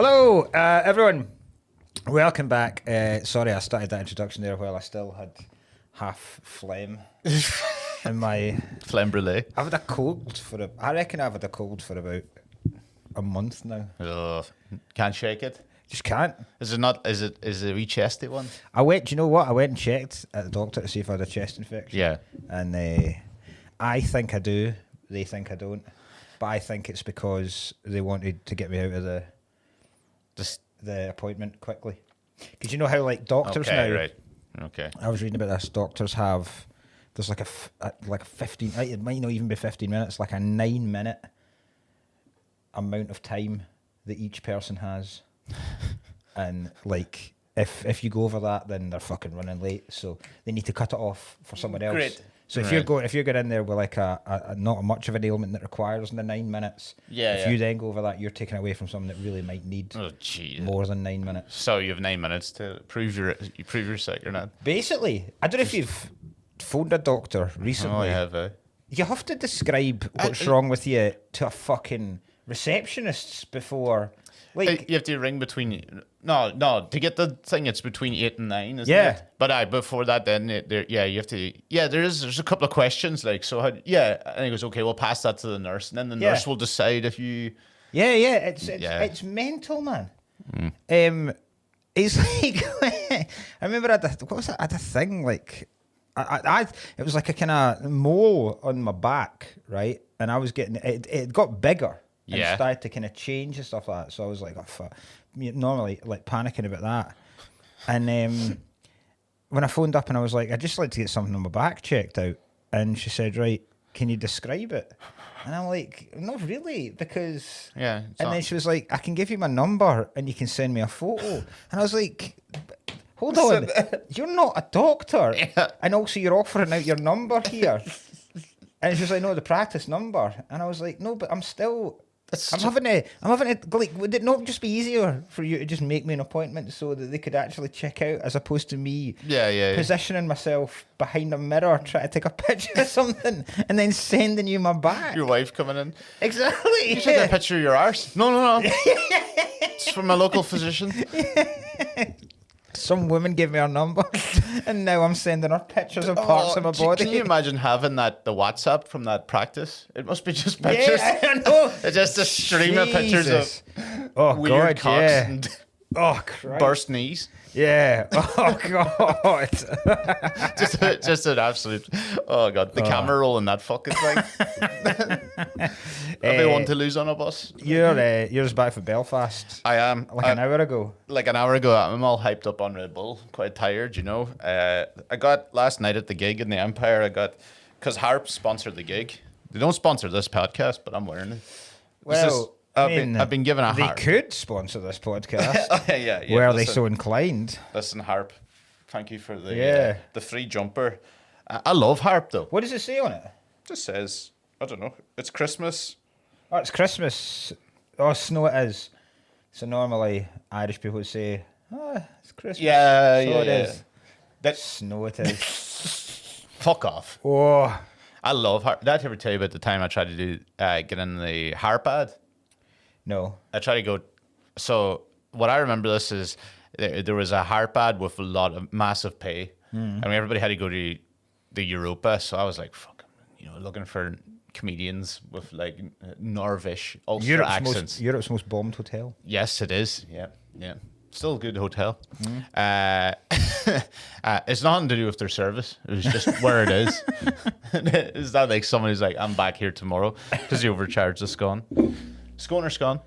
Hello, everyone. Welcome back. Sorry, I started that introduction there while I still had half phlegm in my... Phlegm brulee. I've had a cold for I reckon I've had a cold for about a month now. Ugh. Can't shake it. Just can't. Is it not? Is it a wee chesty one? I went, do you know what? I went and checked at the doctor to see if I had a chest infection. Yeah. And I think I do. They think I don't. But I think it's because they wanted to get me out of the appointment quickly. Because you know how like doctors Okay, now. right. Okay. I was reading about this. Doctors have there's like a 15. It might not even be 15 minutes. Like a 9-minute amount of time that each person has, and like if you go over that, then they're fucking running late. So they need to cut it off for someone else. Great. So if you're going in there with like a not much of an ailment that requires the 9 minutes, if you then go over that, you're taking away from someone that really might need more than 9 minutes. So you have 9 minutes to prove you're sick or not. Basically, I don't know if you've phoned a doctor recently. Oh, I have. You have to describe what's wrong with you to a fucking receptionist before. Like You have to ring between. No. To get the thing, it's between 8 and 9, isn't it? But before that, then you have to. Yeah, there's a couple of questions like so. And he goes, okay, we'll pass that to the nurse, and then the nurse will decide if you. It's mental, man. It's like I remember I had a thing like it was like a kind of mole on my back, right? And I was getting it got bigger. And started to kind of change and stuff like that. So I was like, oh, fuck. Normally like panicking about that. And when I phoned up and I was like, I'd just like to get something on my back checked out. And she said, right, can you describe it? And I'm like, not really, because... Yeah. And then she was like, I can give you my number and you can send me a photo. And I was like, hold on, you're not a doctor. Yeah. And also you're offering out your number here. And she was like, no, the practice number. And I was like, no, but I'm still... I'm having it. Like, would it not just be easier for you to just make me an appointment so that they could actually check out, as opposed to me positioning myself behind a mirror trying to take a picture of something and then sending you my back? Your wife coming in. Exactly. You take a picture of your arse. No. It's from a local physician. Some woman gave me her number, and now I'm sending her pictures of parts of my body. Can you imagine having the WhatsApp from that practice? It must be just pictures. Yeah, I know. It's just a stream of pictures of weird cocks and burst knees. Yeah. Oh God. just an absolute. Oh God, the camera roll in that fucking thing. Everyone to lose on a bus. You're just back from Belfast. I am. An hour ago. Like an hour ago, I'm all hyped up on Red Bull. Quite tired, you know. I got last night at the gig in the Empire. Because Harp sponsored the gig. They don't sponsor this podcast, but I'm wearing it. Well. I've been given a Harp. They could sponsor this podcast. yeah. Were they so inclined? Listen, Harp, thank you for the free jumper. I love Harp, though. What does it say on it? It just says, I don't know, it's Christmas. Oh, it's Christmas. Oh, snow it is. So normally Irish people would say, oh, it's Christmas. Yeah, it yeah. is. That snow it is. Fuck off. Oh. I love Harp. Did I ever tell you about the time I tried to do get in the Harp ad? No. I try to go. So what I remember this is there was a Harp ad with a lot of massive pay, and everybody had to go to the Europa. So I was like, fucking, looking for comedians with like Norvish Ulster accents. Europe's most bombed hotel. Yes, it is. Yeah. Still a good hotel. It's nothing to do with their service. It was just where it is. Is that like someone who's like, I'm back here tomorrow because you overcharged the scone. Scone or scone?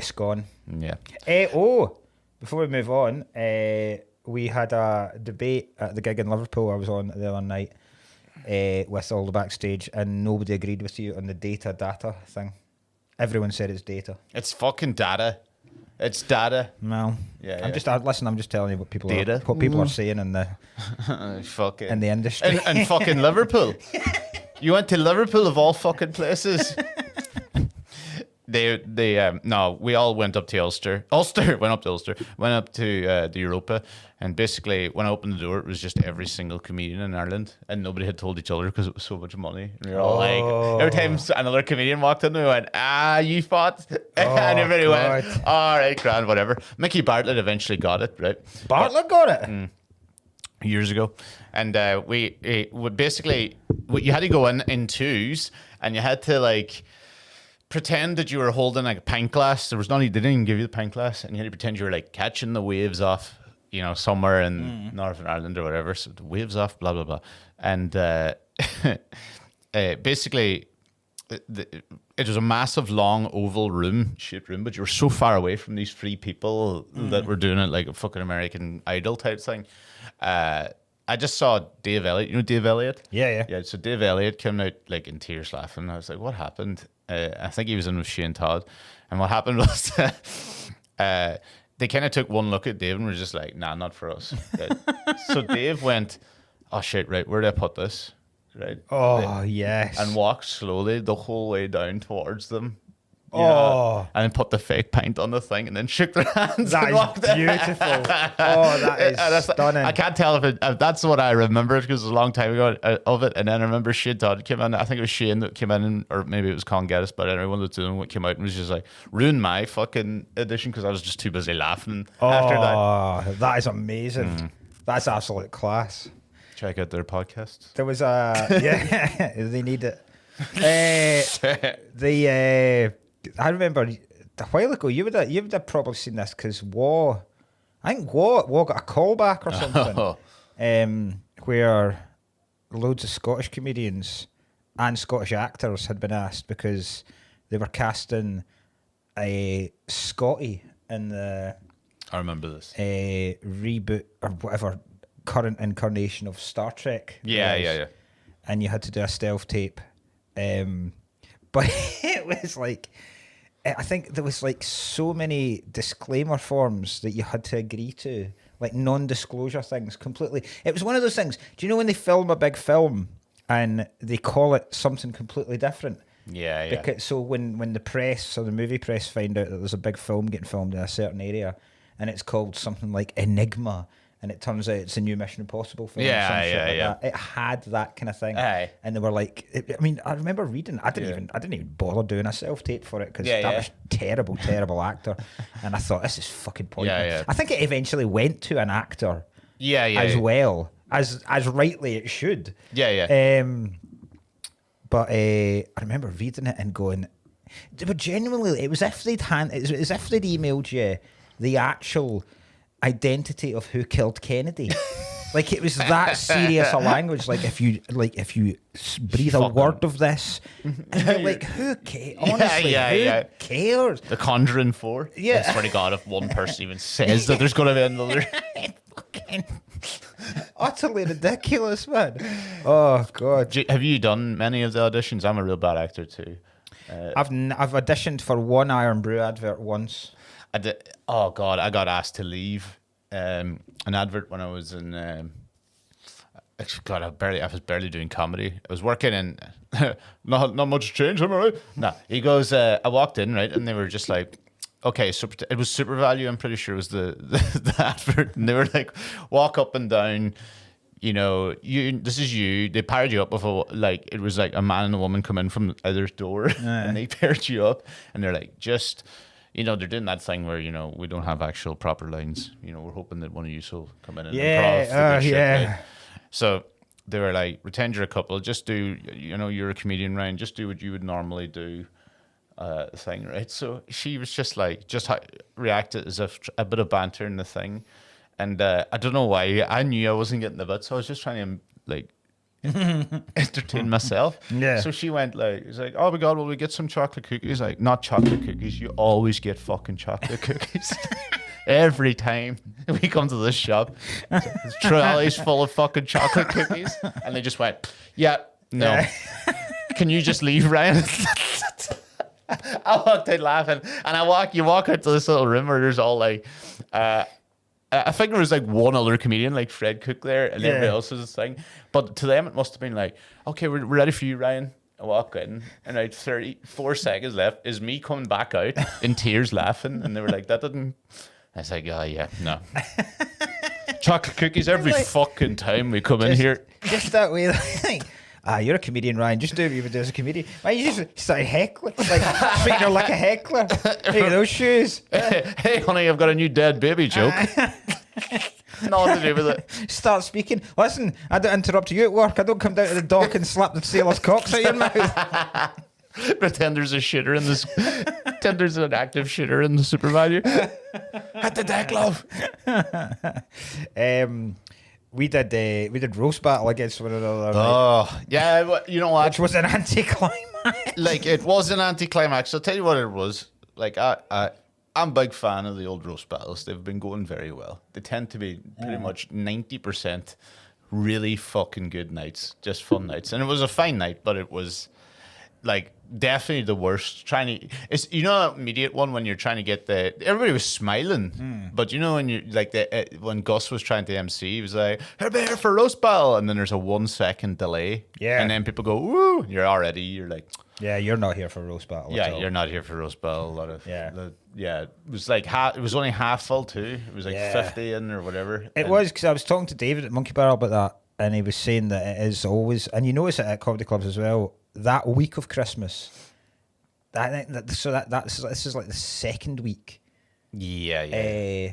Scone. Yeah. Before we move on, we had a debate at the gig in Liverpool I was on the other night with all the backstage, and nobody agreed with you on the data thing. Everyone said it's data. It's fucking data. It's data. No. Yeah. I'm just telling you what people are saying in the fucking in the industry. And fucking Liverpool. You went to Liverpool of all fucking places. we all went up to Ulster. Ulster went up to Ulster, went up to the Europa, and basically when I opened the door, it was just every single comedian in Ireland, and nobody had told each other because it was so much money. And we were all like, every time another comedian walked in, we went, you fought, and everybody went, all right, grand, whatever. Mickey Bartlett eventually got it, right? Bartlett got it years ago, and we would basically you had to go in twos, and you had to like pretend that you were holding like a pint glass. They didn't even give you the pint glass, and you had to pretend you were like catching the waves off, somewhere in Northern Ireland or whatever. So the waves off, blah blah blah, and basically. It was a massive, long, oval shaped room, but you were so far away from these three people that were doing it like a fucking American Idol type thing. I just saw Dave Elliott. You know Dave Elliott? Yeah. So Dave Elliott came out like in tears laughing. I was like, what happened? I think he was in with Shane Todd. And what happened was they kind of took one look at Dave and were just like, nah, not for us. So Dave went, oh shit, right, where do I put this? Right. Oh, yes. And walked slowly the whole way down towards them. Oh. And then put the fake paint on the thing and then shook their hands. That is beautiful. Oh, that is stunning. I can't tell if that's what I remember because it was a long time ago of it. And then I remember Shane Todd came in. I think it was Shane that came in, or maybe it was Colin Geddes, but anyway, one of the two came out and was just like, ruined my fucking edition because I was just too busy laughing after that. Oh, that is amazing. That's absolute class. Check out their podcast. There was they need it. I remember a while ago you would have probably seen this because Waugh got a call back or something, where loads of Scottish comedians and Scottish actors had been asked because they were casting a Scotty in the I remember this reboot or whatever current incarnation of Star Trek. Yeah. And you had to do a stealth tape. But it was like, I think there was like so many disclaimer forms that you had to agree to, like non-disclosure things completely. It was one of those things. Do you know when they film a big film and they call it something completely different? Yeah. Because, so when the press or the movie press find out that there's a big film getting filmed in a certain area and it's called something like Enigma, and it turns out it's a new Mission Impossible film. Yeah. That. It had that kind of thing. Aye. And they were like, I remember reading. I didn't even bother doing a self tape for it because that was terrible actor. And I thought this is fucking pointless. Yeah. I think it eventually went to an actor. Yeah. Well as rightly it should. Yeah. But I remember reading it and going, but genuinely, it was as if they'd emailed you the actual identity of who killed Kennedy. Like it was that serious a language. Like if you breathe a word of this, and you're like, who cares? Honestly, who cares? The Conjuring 4. Yeah. I swear to God, if one person even says that there's going to be another. Fucking utterly ridiculous, man. Oh God. Have you done many of the auditions? I'm a real bad actor too. I've auditioned for one Iron Brew advert once. I did. Oh God, I got asked to leave an advert when I was in. God, I was barely doing comedy. I was working in. not much change, am I right? No, he goes. I walked in right, and they were just like, okay, so it was Super Value. I'm pretty sure it was the advert, and they were like, walk up and down. This is you. They paired you up with it was like a man and a woman come in from either door, and they paired you up, and they're like, just. They're doing that thing where, we don't have actual proper lines. We're hoping that one of you will come in and improv. Right? So they were like, pretend you're a couple. Just do, you're a comedian, Ryan. Just do what you would normally do thing, right? So she was just like, reacted as if a bit of banter in the thing. And I don't know why. I knew I wasn't getting the bit, so I was just trying to, entertain myself. Yeah. So she went it's like, oh my God, will we get some chocolate cookies? Like, not chocolate cookies. You always get fucking chocolate cookies. Every time we come to this shop, it's trolleys full of fucking chocolate cookies. And they just went, yeah, no. Can you just leave, Ryan? I walked out laughing, and you walk out to this little room where there's all I think there was one other comedian, like Fred Cook there, and everybody else was this thing. But to them, it must have been like, okay, we're ready for you, Ryan. I walk in, and like 34 seconds left is me coming back out in tears laughing. And they were like, that didn't. I was like, oh, yeah, no. Chocolate cookies every fucking time we come in here. Just that way, like, you're a comedian, Ryan. Just do what you would do as a comedian. Why you just start heckling? Like, treating her like a heckler. Hey, those shoes. Hey, honey, I've got a new dead baby joke. Nothing to do with it. Start speaking. Listen, I don't interrupt you at work. I don't come down to the dock and slap the sailor's cocks out your mouth. Pretend there's a shitter in this. Pretend there's an active shitter in the super value. At the deck, love. We did roast battle against one another. Oh, yeah. You know what? Which was an anticlimax. Like, it was an anticlimax. I'll tell you what it was. Like, I'm a big fan of the old roast battles. They've been going very well. They tend to be pretty much 90% really fucking good nights, just fun nights. And it was a fine night, but it was like definitely the worst. It's that immediate one when you're trying to get everybody was smiling, but when you like when Gus was trying to MC, he was like, "Everybody here for roast battle," and then there's a 1 second delay, and then people go, "Woo!" You're like. Yeah, you're not here for roast battle. Yeah, you're not here for roast battle. A lot of it was like it was only half full too. It was like 50 in or whatever. It was because I was talking to David at Monkey Barrel about that, and he was saying that it is always, and you notice it at comedy clubs as well. That week of Christmas, this is like the second week. Yeah.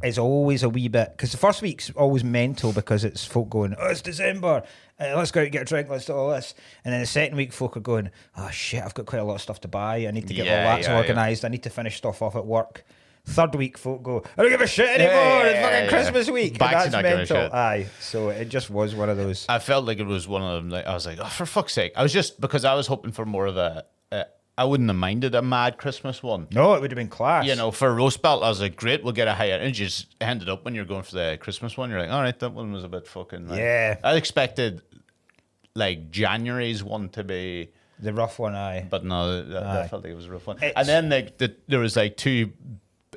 It's always a wee bit, because the first week's always mental because it's folk going, oh, it's December, let's go out and get a drink, let's do all this. And then the second week, folk are going, oh shit, I've got quite a lot of stuff to buy, I need to get all that organised, I need to finish stuff off at work. Third week, folk go, I don't give a shit anymore, it's fucking Christmas week. Back and to that's not giving a shit. Aye, so it just was one of those. I felt like it was one of them. Like, I was like, oh, for fuck's sake. Because I was hoping for more of I wouldn't have minded a mad Christmas one. No, it would have been class. For roast battle, I was like, great, we'll get a higher energy. Just ended up when you're going for the Christmas one, you're like, all right, that one was a bit fucking. Like, I expected like January's one to be the rough one, but no, that felt like it was a rough one. And then there was like two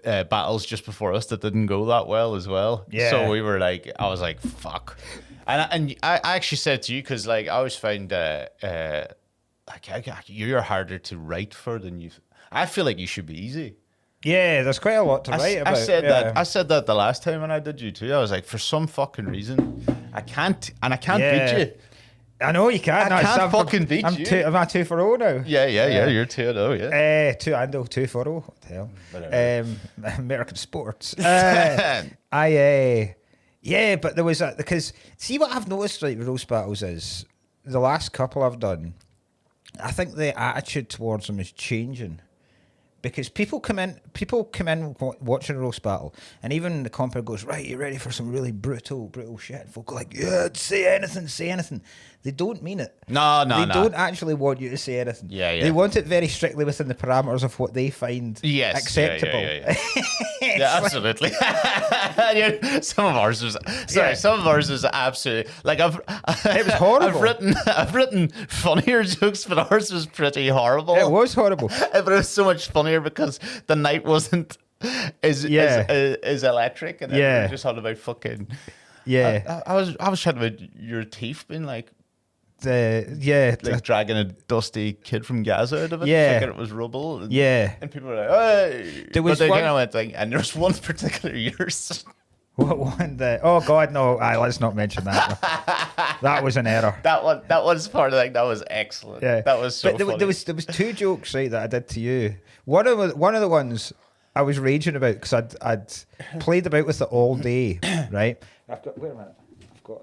battles just before us that didn't go that well as well. Yeah. So we were like, I was like, fuck. And I actually said to you, because like I always find you're harder to write for than you. I feel like you should be easy. Yeah, there's quite a lot to write about. I said that the last time when I did you too. I was like, for some fucking reason, I can't beat you. I know you can't. I can't fucking beat you. Am I 2 for 0 now? Yeah. You're 2-0. Yeah. 2 for 0. What the hell? American sports. Yeah, but there was because see what I've noticed like with roast battles is the last couple I've done. I think the attitude towards them is changing, because people come in watching a roast battle, and even the compere goes, right, you ready for some really brutal shit? Folk are like, yeah, say anything. They don't mean it. No. They don't actually want you to say anything. Yeah. They want it very strictly within the parameters of what they find acceptable. Yeah, absolutely. Some of ours was absolutely like it was horrible. I've written funnier jokes, but ours was pretty horrible. It was horrible, but it was so much funnier because the night wasn't as electric, and then we just had about fucking. Yeah, I was chatting about your teeth being like. Dragging a dusty kid from Gaza out of it, thinking it was rubble. And people were like, "Hey!" But they kind of went like, and there's one particular yours. What one? Oh God, no! Let's not mention that. That was an error. That was part of like that was excellent. Yeah, that was so. But there was 2 jokes that I did to you. One of the ones I was raging about because I'd played about with it all day, right? Wait a minute.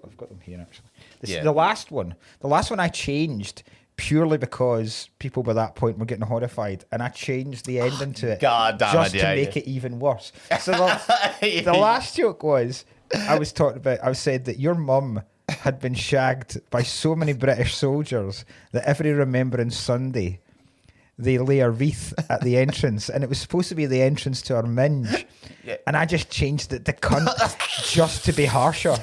I've got them here actually. The last one I changed purely because people by that point were getting horrified, and I changed the ending to it to make it even worse. So the last joke was I said that your mum had been shagged by so many British soldiers that every Remembrance Sunday they lay a wreath at the entrance, and it was supposed to be the entrance to our minge, and I just changed it to cunt just to be harsher.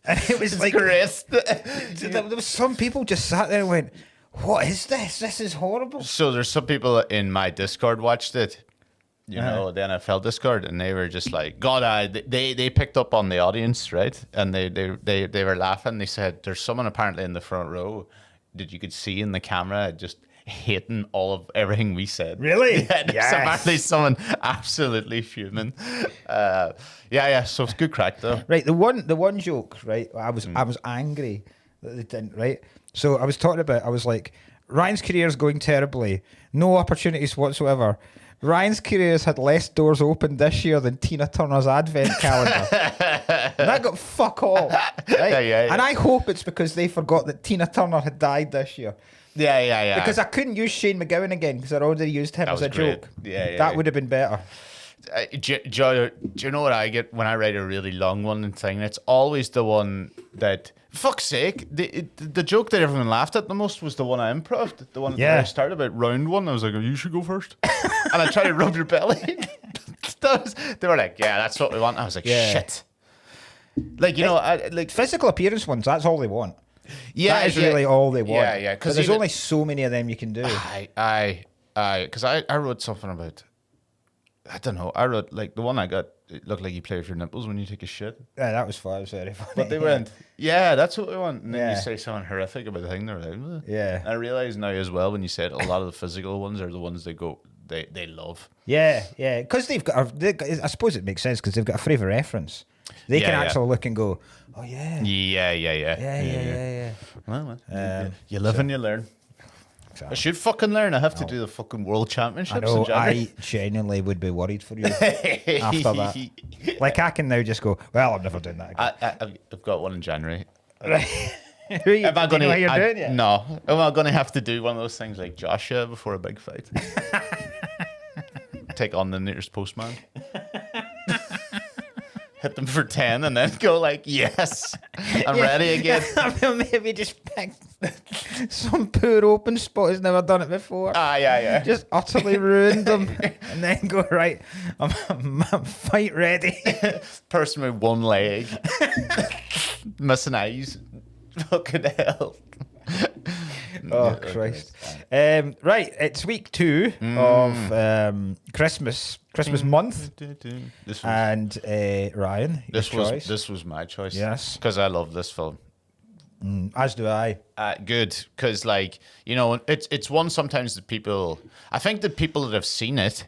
And it was like, there was some people just sat there and went, what is this? This is horrible. So there's some people in my Discord watched it. you know, the NFL Discord, and they were just like, God, they picked up on the audience, right? And they were laughing. They said, there's someone apparently in the front row that you could see in the camera just hating all of everything we said. Really? Yeah, there's apparently someone absolutely fuming. So it's good crack though. Right, the one joke, right? I was angry that they didn't, right? So I was talking about, I was like, Ryan's career's going terribly, no opportunities whatsoever. Ryan's career's had less doors open this year than Tina Turner's advent calendar. And that got fuck all. Right? Yeah. And I hope it's because they forgot that Tina Turner had died this year. Yeah. Because I couldn't use Shane McGowan again because I'd already used him as a great. joke. That would have been better. Do you know what I get when I write a really long one and thing? It's always the one that, fuck's sake, the joke that everyone laughed at the most was the one I improv'd. The one that I started about round one. I was like, you should go first. And I tried to rub your belly. They were like, yeah, that's what we want. I was like, shit. Like, you know, like physical appearance ones, that's all they want. Yeah, that is really all they want. Yeah. Because there's only so many of them you can do. Because I wrote something about, I don't know. I wrote like the one I got. It looked like you play with your nipples when you take a shit. Yeah, that was fun. It was very funny. But they went, yeah, that's what we want. And then you say something horrific about the thing. They're like, ugh. Yeah. I realize now as well when you said a lot of the physical ones are the ones they go, they love. Yeah. Because they've got. I suppose it makes sense because they've got a frame of reference. They can actually look and go, oh yeah. Yeah. Well, you live and you learn. Exactly. I should fucking learn. I have to do the fucking world championships. I know. In January. I genuinely would be worried for you after that. Like I can now just go, well, I'm never doing that again. I've got one in January. Right. Who are you, am I do you know how you're doing it? No. Am I going to have to do one of those things like Joshua before a big fight? Take on the nearest postman. Hit them for 10 and then go like, yes, I'm ready again. Maybe just pick some poor open spot who's never done it before. Yeah. Just utterly ruined them and then go, right, I'm fight ready. Person with one leg. Missing eyes. Fucking hell. Oh, Christ. Right, it's week 2 of Christmas month. And Ryan, this was my choice. Yes. Because I love this film. As do I. Good, because like, you know, it's one sometimes that people, I think that people that have seen it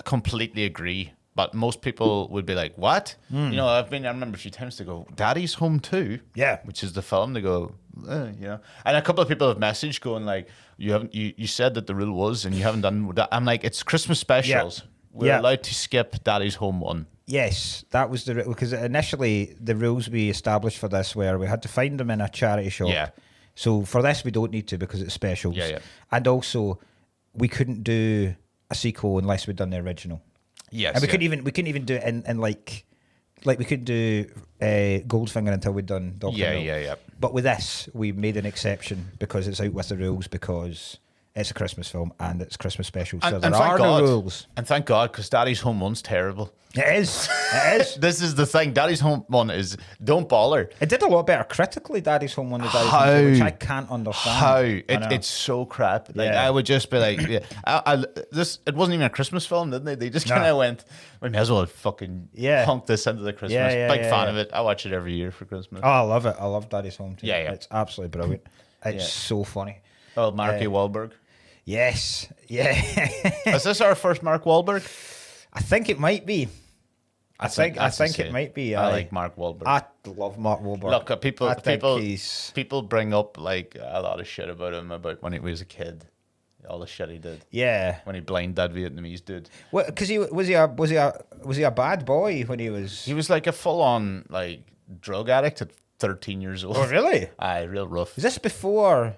completely agree. But most people would be like, what? You know, I remember a few times they go, Daddy's Home Too. Yeah. Which is the film. They go, you know. And a couple of people have messaged going like, you said that the rule was and you haven't done that. I'm like, it's Christmas specials. Yeah. We're allowed to skip Daddy's Home 1. Yes, that was the because initially the rules we established for this were we had to find them in a charity shop. Yeah. So for this we don't need to because it's specials. Yeah. And also we couldn't do a sequel unless we'd done the original. Yes, and we couldn't even do it in like we couldn't do Goldfinger until we'd done Dr. No. Yeah. But with this, we made an exception because it's out with the rules because it's a Christmas film and it's Christmas special. So there are no rules. And thank God, because Daddy's Home 1's terrible. It is. This is the thing. Daddy's Home 1 is don't bother. It did a lot better critically. Daddy's Home 1 than Daddy's Home 2, which I can't understand. It's so crap. Like I would just be like, it wasn't even a Christmas film, didn't they? They just kind of went, we may as well fucking punk this into the Christmas. Big fan of it. I watch it every year for Christmas. Oh, I love it. I love Daddy's Home 2. Yeah. It's absolutely brilliant. It's so funny. Oh, Marky Wahlberg. Yes. Yeah. Is this our first Mark Wahlberg? I think it might be. I think it might be. I like Mark Wahlberg. I love Mark Wahlberg. Look, people bring up like a lot of shit about him about when he was a kid, all the shit he did. Yeah, when he blinded that Vietnamese dude. Well, because was he a bad boy when he was? He was like a full on like drug addict at 13 years old. Oh really? Aye, real rough. Is this before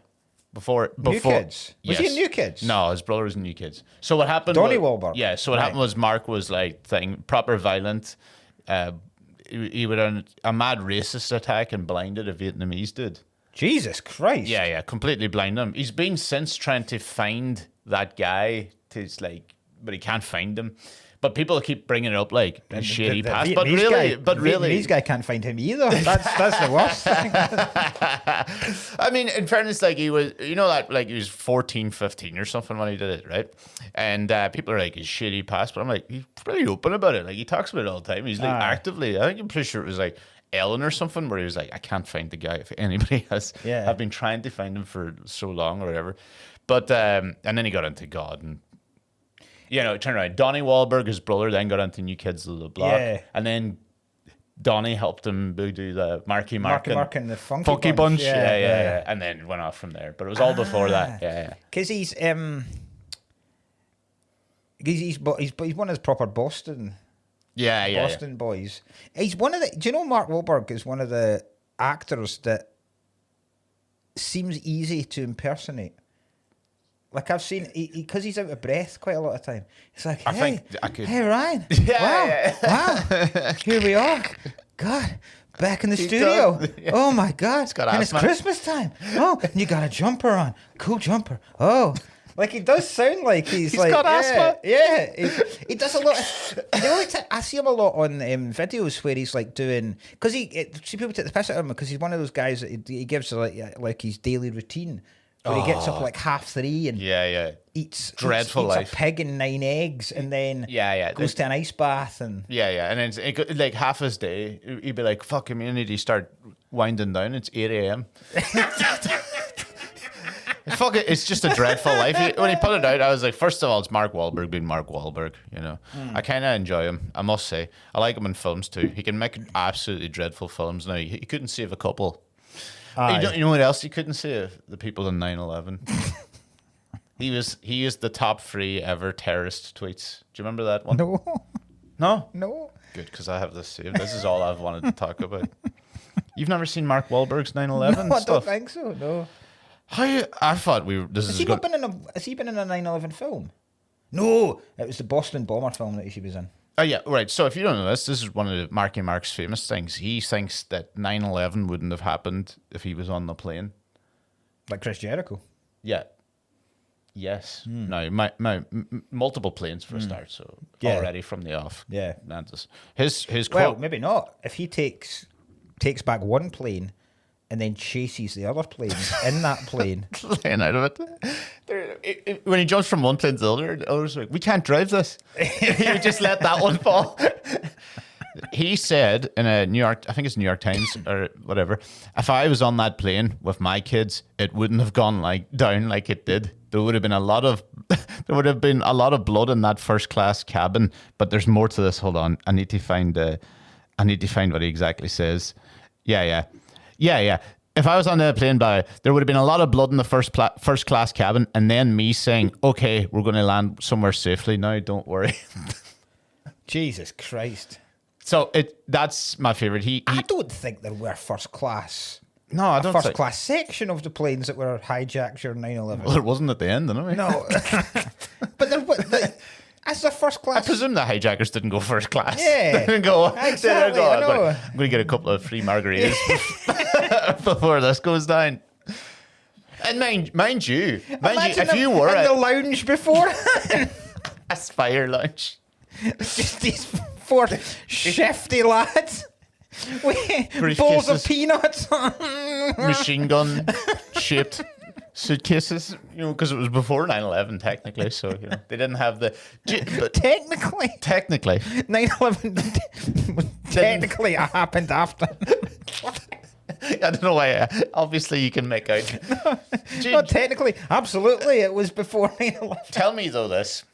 New Kids? Was he in New Kids? No, his brother was in New Kids. So what happened? Donnie Wahlberg. Yeah. So what happened was Mark was like proper violent. He would a mad racist attack and blinded a Vietnamese dude. Jesus Christ. Yeah, completely blinded him. He's been since trying to find that guy but he can't find him. But people keep bringing it up like a shady past. The But really, these guy can't find him either. That's the worst thing. I mean, in fairness, like he was, that like he was 14, 15 or something when he did it, right? And people are like, his shady past, but I'm like, he's pretty open about it. Like he talks about it all the time. He's like actively. I think I'm pretty sure it was like Ellen or something where he was like, I can't find the guy. If anybody has, I've been trying to find him for so long or whatever. But and then he got into God and. Turn around. Donnie Wahlberg, his brother, then got into New Kids on the Block. Yeah. And then Donnie helped him do the Marky Mark and the Funky Bunch. Yeah. And then went off from there. But it was all before that. Yeah. Because he's one of the proper Boston. Boston boys. He's one of the. Do you know Mark Wahlberg is one of the actors that seems easy to impersonate? Like I've seen, because he's out of breath quite a lot of time. It's like, hey Ryan, wow, here we are. God, back in the studio. Oh my God, and it's Christmas time. Oh, and you got a jumper on, cool jumper. Oh, like he does sound like he's like, got asthma. Yeah, he does a lot. I see him a lot on videos where he's like doing, because see people take the piss out of him because he's one of those guys that he gives like his daily routine. Where he gets up like 3:30 and eats a pig and 9 eggs and then goes to an ice bath and and then like half his day he'd be like, fuck community, start winding down, it's 8 a.m. Fuck it, it's just a dreadful life. When he put it out, I was like, first of all, it's Mark Wahlberg being Mark Wahlberg, I kind of enjoy him, I must say. I like him in films too. He can make absolutely dreadful films. Now he couldn't save a couple. You know what else you couldn't say? The people in 9/11. He used the top 3 ever terrorist tweets. Do you remember that one? No. Good, because I have this saved. This is all I've wanted to talk about. You've never seen Mark Wahlberg's 9/11 No, I stuff? don't think so. No. I thought Has he been in a 9/11 film? No, it was the Boston bomber film that he was in. Oh, yeah, right. So if you don't know this is one of Marky Mark's famous things. He thinks that 9/11 wouldn't have happened if he was on the plane. Like Chris Jericho? Yeah. Yes. No, my multiple planes for a start, so already from the off. Yeah. His quote... Well, maybe not. If he takes back one plane and then chases the other planes in that plane. Playing out of it. When he jumps from one plane to the other, the others are like, we can't drive this. You just let that one fall. He said in a New York Times or whatever, if I was on that plane with my kids, it wouldn't have gone down like it did. There would have been a lot of blood in that first class cabin. But there's more to this. Hold on, I need to find what he exactly says. Yeah. If I was on the plane, there would have been a lot of blood in the first class cabin, and then me saying, "Okay, we're going to land somewhere safely now. Don't worry." Jesus Christ! So that's my favorite. I don't think there were first class. No, I don't. First class section of the planes that were hijacked during 9/11. Well, there wasn't at the end, anyway. No, but there. As a first class, I presume the hijackers didn't go first class. Yeah, they didn't go. Exactly. I'm going to get a couple of free margaritas before this goes down. And mind you, if you were in the lounge before, a Spire lounge, just these 4 shifty lads with bowls of peanuts, machine gun shaped suitcases, because it was before 9/11 technically, so they didn't have the. But technically, 9/11 technically it happened after. I don't know why. Obviously, you can make out. No, technically, absolutely, it was before 9/11. Tell me though, this.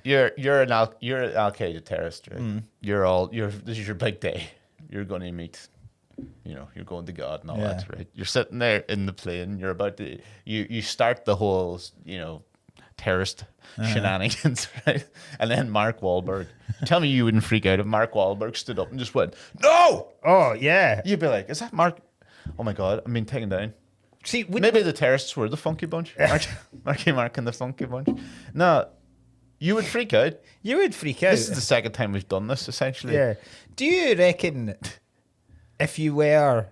You're an Al Qaeda terrorist, right? This is your big day. You're going to meet. You're going to God and all that, right? You're sitting there in the plane. You're about to you start the whole terrorist shenanigans, right? And then Mark Wahlberg. Tell me you wouldn't freak out if Mark Wahlberg stood up and just went, "No!" Oh yeah. You'd be like, "Is that Mark? Oh my God, I'm being taken down." See, maybe the terrorists were the Funky Bunch. Marky Mark and the Funky Bunch. No, you would freak out. You would freak out. This is the second time we've done this, essentially. Yeah. Do you reckon? If you were,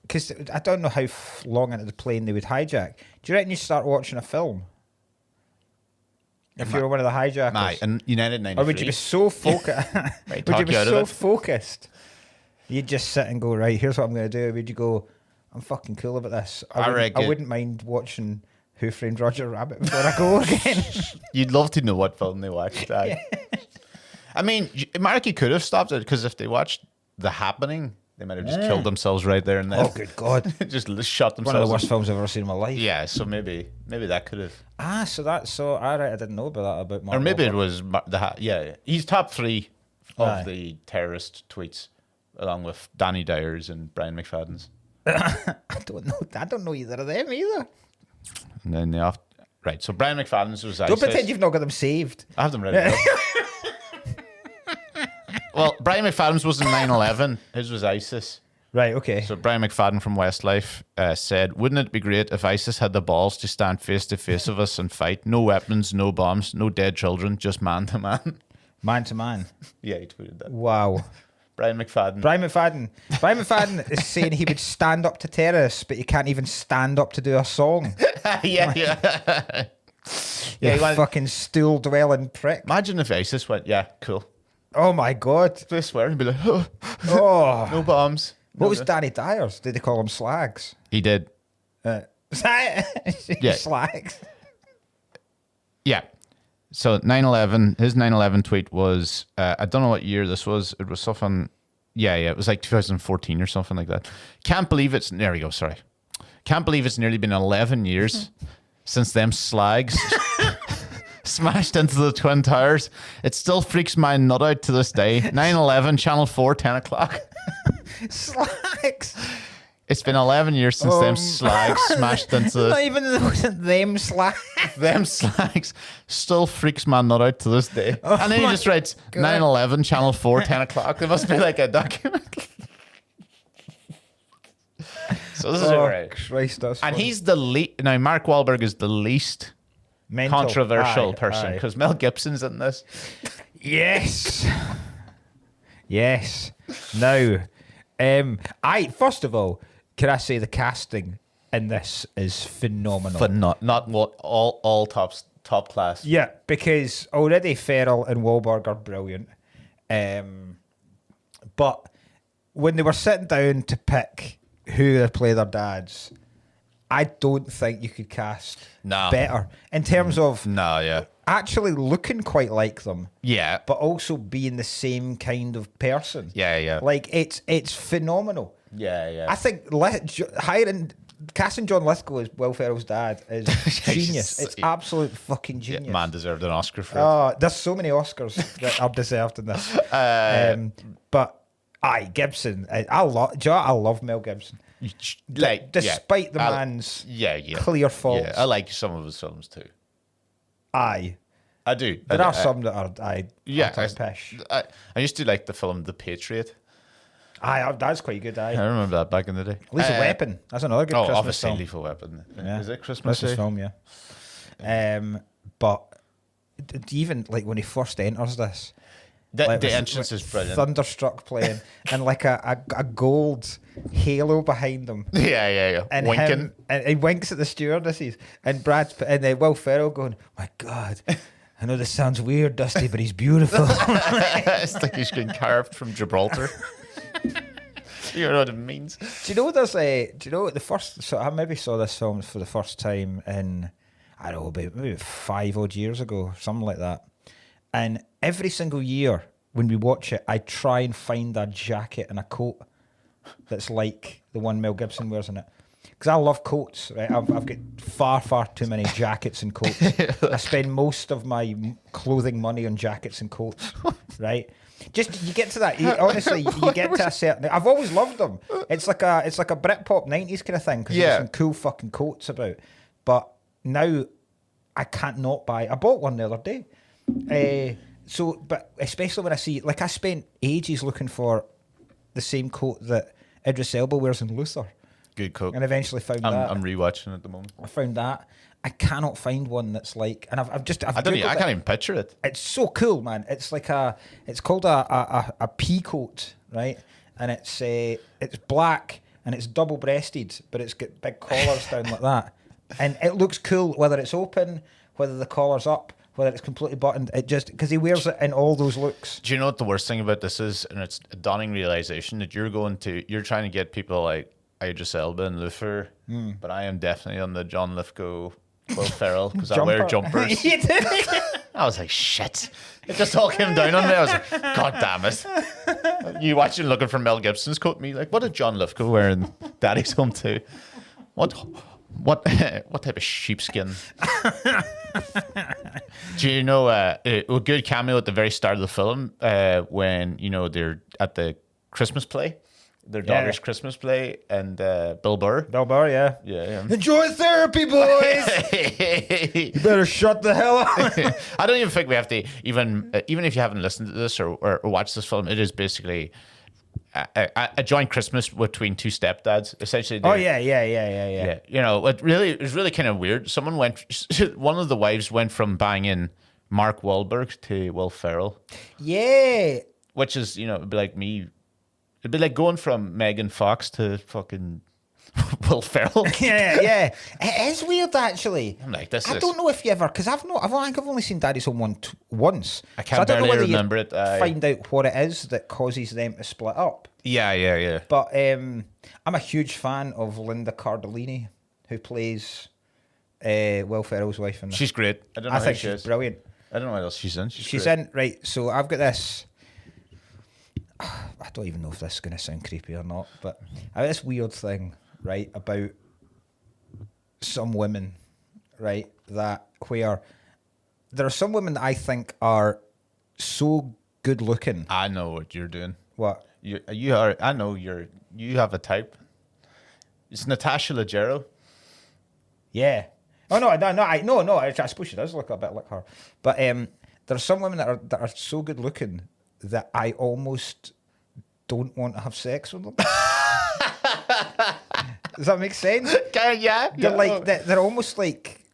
because I don't know how long into the plane they would hijack. Do you reckon you start watching a film? if you were one of the hijackers? Aye, in United 93. Or would you be so focused? Would you be so focused? You'd just sit and go, right, here's what I'm going to do. Would you go, I'm fucking cool about this. I wouldn't mind watching Who Framed Roger Rabbit before I go again. You'd love to know what film they watched. Yeah. I mean, America could have stopped it because if they watched The Happening, they might have just killed themselves right there and then. Oh, good God. Just shot themselves. One of the worst films I've ever seen in my life. Yeah, so maybe that could have. I didn't know about that about Mark Or maybe Wahlberg. it was he's top 3 of the terrorist tweets, along with Danny Dyer's and Brian McFadden's. I don't know either of them either. And then right, so Brian McFadden's was ISIS. Don't pretend you've not got them saved. I have them ready to go. Well, Brian McFadden's was in 9/11. His was ISIS. Right, okay. So Brian McFadden from Westlife said, "Wouldn't it be great if ISIS had the balls to stand face to face with us and fight? No weapons, no bombs, no dead children, just man to man." Man to man. Yeah, he tweeted that. Wow. Brian McFadden. Brian McFadden is saying he would stand up to terrorists, but he can't even stand up to do a song. yeah. You fucking stool dwelling prick. Imagine if ISIS went, yeah, cool. Oh my God. I swear, he'd be like, oh, Oh. no bombs. What was Danny Dyer's? Did they call him slags? He did. Slags. Yeah. So 9/11, his 9/11 tweet was, I don't know what year this was. It was something, it was like 2014 or something like that. Can't believe there we go, sorry. Can't believe it's nearly been 11 years since them slags smashed into the Twin Towers. It still freaks my nut out to this day. 9/11, Channel 4, 10 o'clock. Slags. It's been 11 years since them slags smashed into... Not even them slags. Them slags still freaks my nut out to this day. And then he just writes 9/11, Channel 4, 10 o'clock. There must be like a document. So this is great. Christ, that's And funny. he's the least... Now, Mark Wahlberg is the least controversial person because Mel Gibson's in this. Yes. Yes. Now, first of all, can I say the casting in this is phenomenal? But not what all top class. Yeah, because already Ferrell and Wahlberg are brilliant. But when they were sitting down to pick who to play their dads, I don't think you could cast better in terms of actually looking quite like them. Yeah, but also being the same kind of person. Yeah. Like it's phenomenal. Yeah. I think casting John Lithgow as Will Ferrell's dad is genius. It's absolute fucking genius. Yeah, man deserved an Oscar for it. Oh, there's so many Oscars that are deserved in this. But Gibson. I love Mel Gibson. Despite the man's clear faults. Yeah, I like some of his films too. I do. There are some that are pish. I used to like the film The Patriot. That's quite good. I remember that back in the day. Lethal Weapon. That's another good Christmas obviously film. Lethal Weapon. Yeah. Is it Christmas film? Yeah. But even like when he first enters this, the entrance is brilliant. Thunderstruck playing and like a gold halo behind him. Yeah. And winking. And he winks at the stewardesses and Will Ferrell going, "My God, I know this sounds weird, Dusty, but he's beautiful." It's like he's been carved from Gibraltar. You know what it means. Do you know the first? So I maybe saw this film for the first time in, I don't know, maybe 5 odd years ago, something like that. And every single year when we watch it, I try and find a jacket and a coat that's like the one Mel Gibson wears in it. Because I love coats, right? I've got far too many jackets and coats. I spend most of my clothing money on jackets and coats, right? Just you get to that. Honestly, you get to a certain. I've always loved them. It's like a Britpop 90s kind of thing because there's some cool fucking coats about. But now I can't not buy. I bought one the other day. But especially when I see, like, I spent ages looking for the same coat that Idris Elba wears in Luther. Good coat. And eventually found that. I'm rewatching at the moment. I found that. I cannot find one that's like, and I can't even picture it. It's so cool, man. It's like it's called a pea coat, right? And it's black and it's double breasted, but it's got big collars down like that. And it looks cool whether it's open, whether the collar's up, whether it's completely buttoned. It just because he wears it in all those looks. Do you know what the worst thing about this is? And it's a dawning realization that you're trying to get people like Idris Elba and Luther, but I am definitely on the John Lithgow, Will Ferrell, because I wear jumpers. You do? I was like, shit. It just all came down on me. I was like, God damn it. You watching looking for Mel Gibson's coat, me like, what did John Lithgow wear in Daddy's Home 2? What type of sheepskin? Do you know a good cameo at the very start of the film when they're at the Christmas play, their daughter's Christmas play, and Bill Burr, yeah. Enjoy therapy, boys. You better shut the hell up. I don't even think we have to even if you haven't listened to this or watched this film, it is basically a joint Christmas between two stepdads, essentially. Yeah. You know, it was really kind of weird. One of the wives went from banging Mark Wahlberg to Will Ferrell. Yeah. Which is, it'd be like me. It'd be like going from Megan Fox to fucking Will Ferrell. Yeah. It is weird, actually. I'm like, I don't know if you ever, because I think I've only seen Daddy's Home once. I can't barely remember it. Find out what it is that causes them to split up. Yeah. But I'm a huge fan of Linda Cardellini, who plays Will Ferrell's wife in this. She's great. I think she's brilliant. I don't know what else she's in. She's in, right, so I've got this. I don't even know if this is going to sound creepy or not, but I have this weird thing, right, about some women, right, that where there are some women that I think are so good looking. I know what you're doing. What? You are. I know you have a type. It's Natasha Leggero. Yeah. Oh no! I suppose she does look a bit like her, but there are some women that are so good looking that I almost don't want to have sex with them. Does that make sense? Yeah. They're almost like,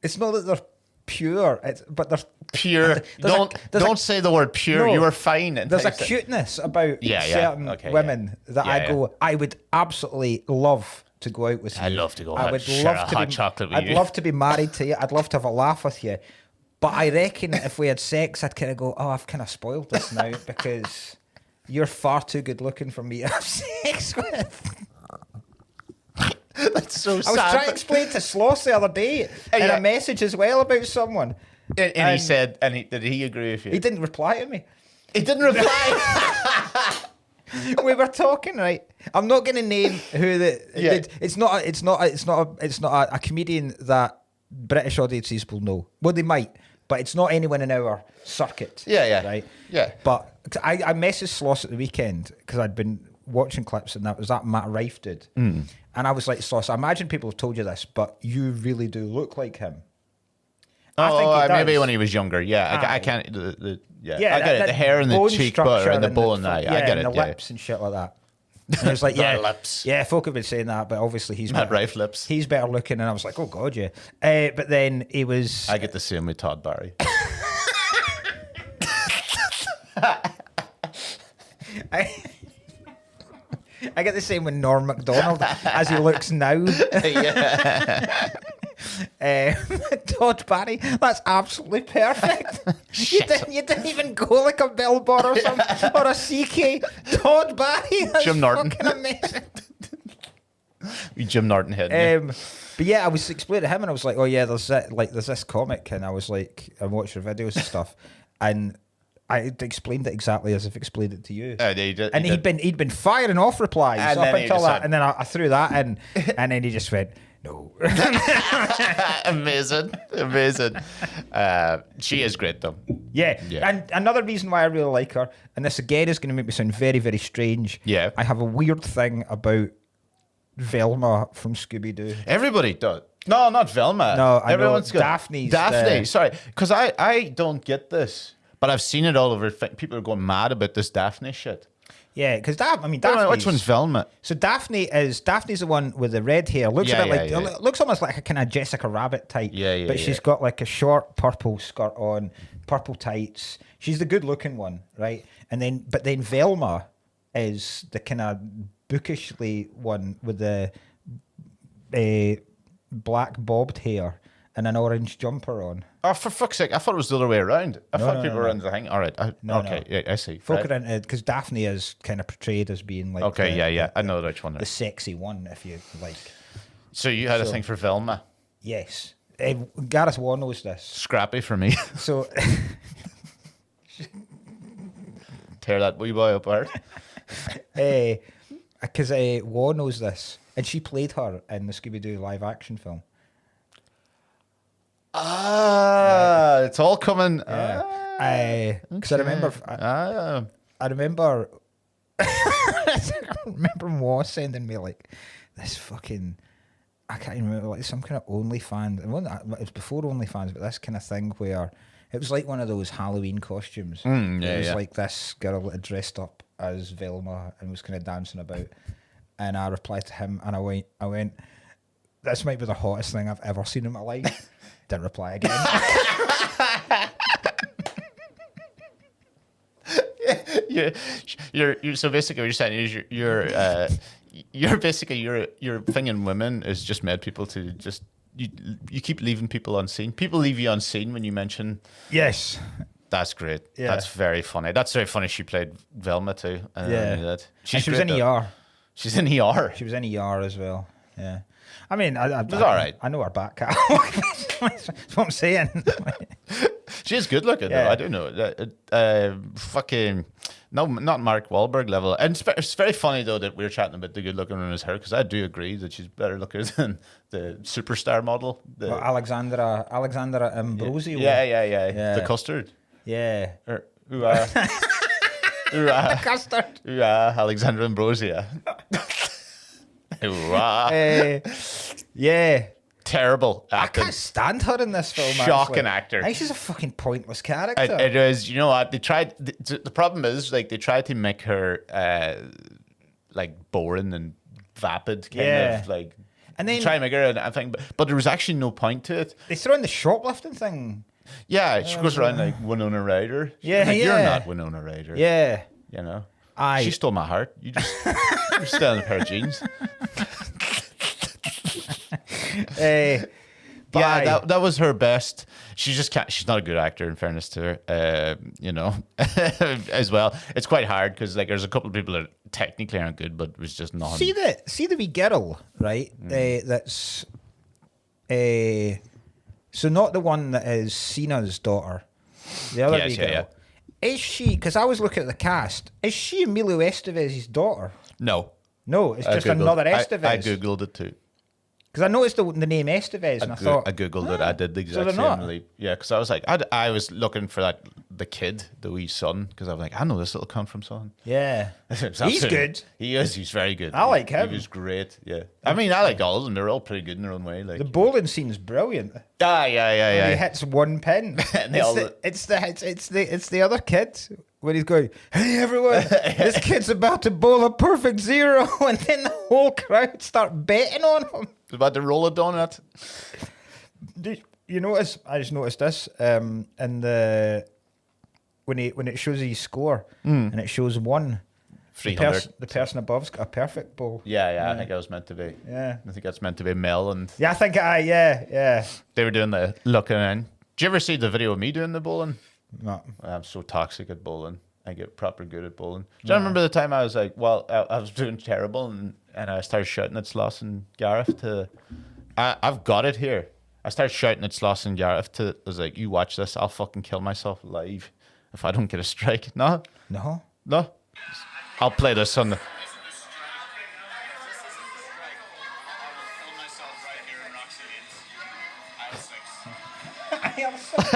it's not that they're pure, but they're pure. Don't say the word pure. No, you are fine. There's a cuteness about certain women that I would absolutely love to go out with you. I'd love to go. I would love to hot chocolate with you. I'd love to be married to you. I'd love to have a laugh with you. But I reckon if we had sex, I'd kind of go, oh, I've kind of spoiled this now because you're far too good looking for me to have sex with. That's so sad. I was trying to explain to Sloss the other day in a message as well about someone. And he said, did he agree with you? He didn't reply to me. He didn't reply. We were talking, right? I'm not going to name who it's not a comedian that British audiences will know. Well, they might, but it's not anyone in our circuit. Yeah. Right? Yeah. But I messaged Sloss at the weekend because I'd been watching clips and that was that Matt Rife dude. And I was like, Sloss, I imagine people have told you this, but you really do look like him. I think he does. Maybe when he was younger. Yeah, I can't. I get it. The hair and the cheekbone and the bone. I get it. And the lips and shit like that. And I was like, lips. Yeah, folk have been saying that, but obviously he's Matt Rife lips. He's better looking, and I was like, oh god, yeah. But then he was. I get the same with Todd Barry. I get the same with Norm Macdonald as he looks now. Todd Barry, that's absolutely perfect. You didn't even go like a billboard or something or a CK. Todd Barry, that's Jim Norton. fucking amazing. Jim Norton hitting but yeah, I was explaining to him and I was like, oh yeah, there's this comic, and I was like, I watched your videos and stuff, and I explained it exactly as I've explained it to you. He'd been firing off replies and up until that, and then I threw that in, and then he just went, no. Amazing. She is great though. Yeah. And another reason why I really like her, and this again is going to make me sound very, very strange. Yeah. I have a weird thing about Velma from Scooby-Doo. Everybody does. No, not Velma. No, everyone's got Daphne. Sorry, because I don't get this, but I've seen it all over. People are going mad about this Daphne shit. Yeah, because Daphne. Which one's Velma? So Daphne's the one with the red hair. Looks a bit like looks almost like a kind of Jessica Rabbit type. But she's got like a short purple skirt on, purple tights. She's the good looking one, right? But then Velma is the kind of bookishly one with the black bobbed hair and an orange jumper on. Oh, for fuck's sake! I thought it was the other way around. I thought people were in the thing. All right. Okay. Yeah, I see. Folk are into, because Daphne is kind of portrayed as being like. Okay. I know which one. The sexy one, if you like. So you had a thing for Velma. Yes. Gareth Waugh knows this. Scrappy for me. So. Tear that wee boy apart. Because Waugh knows this, and she played her in the Scooby-Doo live action film. It's all coming. Because I remember. I remember. I remember Waugh sending me like this fucking. I can't even remember, like some kind of OnlyFans. It was before OnlyFans, but this kind of thing where it was like one of those Halloween costumes. It was like this girl that had dressed up as Velma and was kind of dancing about. And I replied to him, and I went, this might be the hottest thing I've ever seen in my life. Didn't reply again. You're so basically what you're saying is you're basically your thing in women is just made people to just you keep leaving people unseen. People leave you unseen when you mention. Yes. That's great. Yeah. That's very funny. That's very funny. She played Velma too. She was in ER. She's in ER. She was in ER as well. Yeah. I mean, it was all right. I know her back catalog. That's what I'm saying. She is good looking, though. I do know. Fucking, no, not Mark Wahlberg level. And it's very funny, though, that we're chatting about the good looking one as her, because I do agree that she's better looking than the superstar model. Alexandra Ambrosio. Yeah. The custard. Yeah. Custard. Alexandra Ambrosia. Yeah. Terrible acting. I can't stand her in this film. Shocking actor. I think she's a fucking pointless character. It is. You know what? They tried. The problem is, like, they tried to make her like boring and vapid, kind of like. And then try and make her a thing, but there was actually no point to it. They throw in the shoplifting thing. Yeah, she goes around like Winona Ryder. You're not Winona Ryder. Yeah, you know. She stole my heart. You're stealing a pair of jeans. That was her best. She just can't. She's not a good actor, in fairness to her. You know, as well. It's quite hard because like there's a couple of people that technically aren't good, but it was just not. See the wee girl, right? That's so not the one that is Cena's daughter. The other wee girl. Yeah. Is she? Because I was looking at the cast. Is she Emilio Estevez's daughter? No, it's just another Estevez. I googled it too. Because I noticed the name Estevez, and I thought I googled it. I did the exact same leap. Yeah, because I was like, I was looking for the kid, the wee son, because I was like, I know this little cunt from something. Yeah, he's good. He is. He's very good. I like him. He was great. Yeah, I mean, I like all of them. They're all pretty good in their own way. Like the bowling scene's brilliant. Yeah. He hits one pin. It's the other kid. When he's going, hey everyone, this kid's about to bowl a perfect zero, and then the whole crowd start betting on him. He's about to roll a donut. You notice? I just noticed this. And when it shows his score and it shows 1, the person above's got a perfect bowl. Yeah. I think that was meant to be. Yeah, I think that's meant to be Mel and. Yeah, I think yeah. They were doing the looking in. Did you ever see the video of me doing the bowling? No. I'm so toxic at bowling. I get proper good at bowling. Do you remember the time I was like, I was doing terrible and I started shouting at Sloss and Gareth to, I've got it here. I started shouting at Sloss and Gareth to, I was like, you watch this, I'll fucking kill myself live if I don't get a strike. No. I'll play this on the.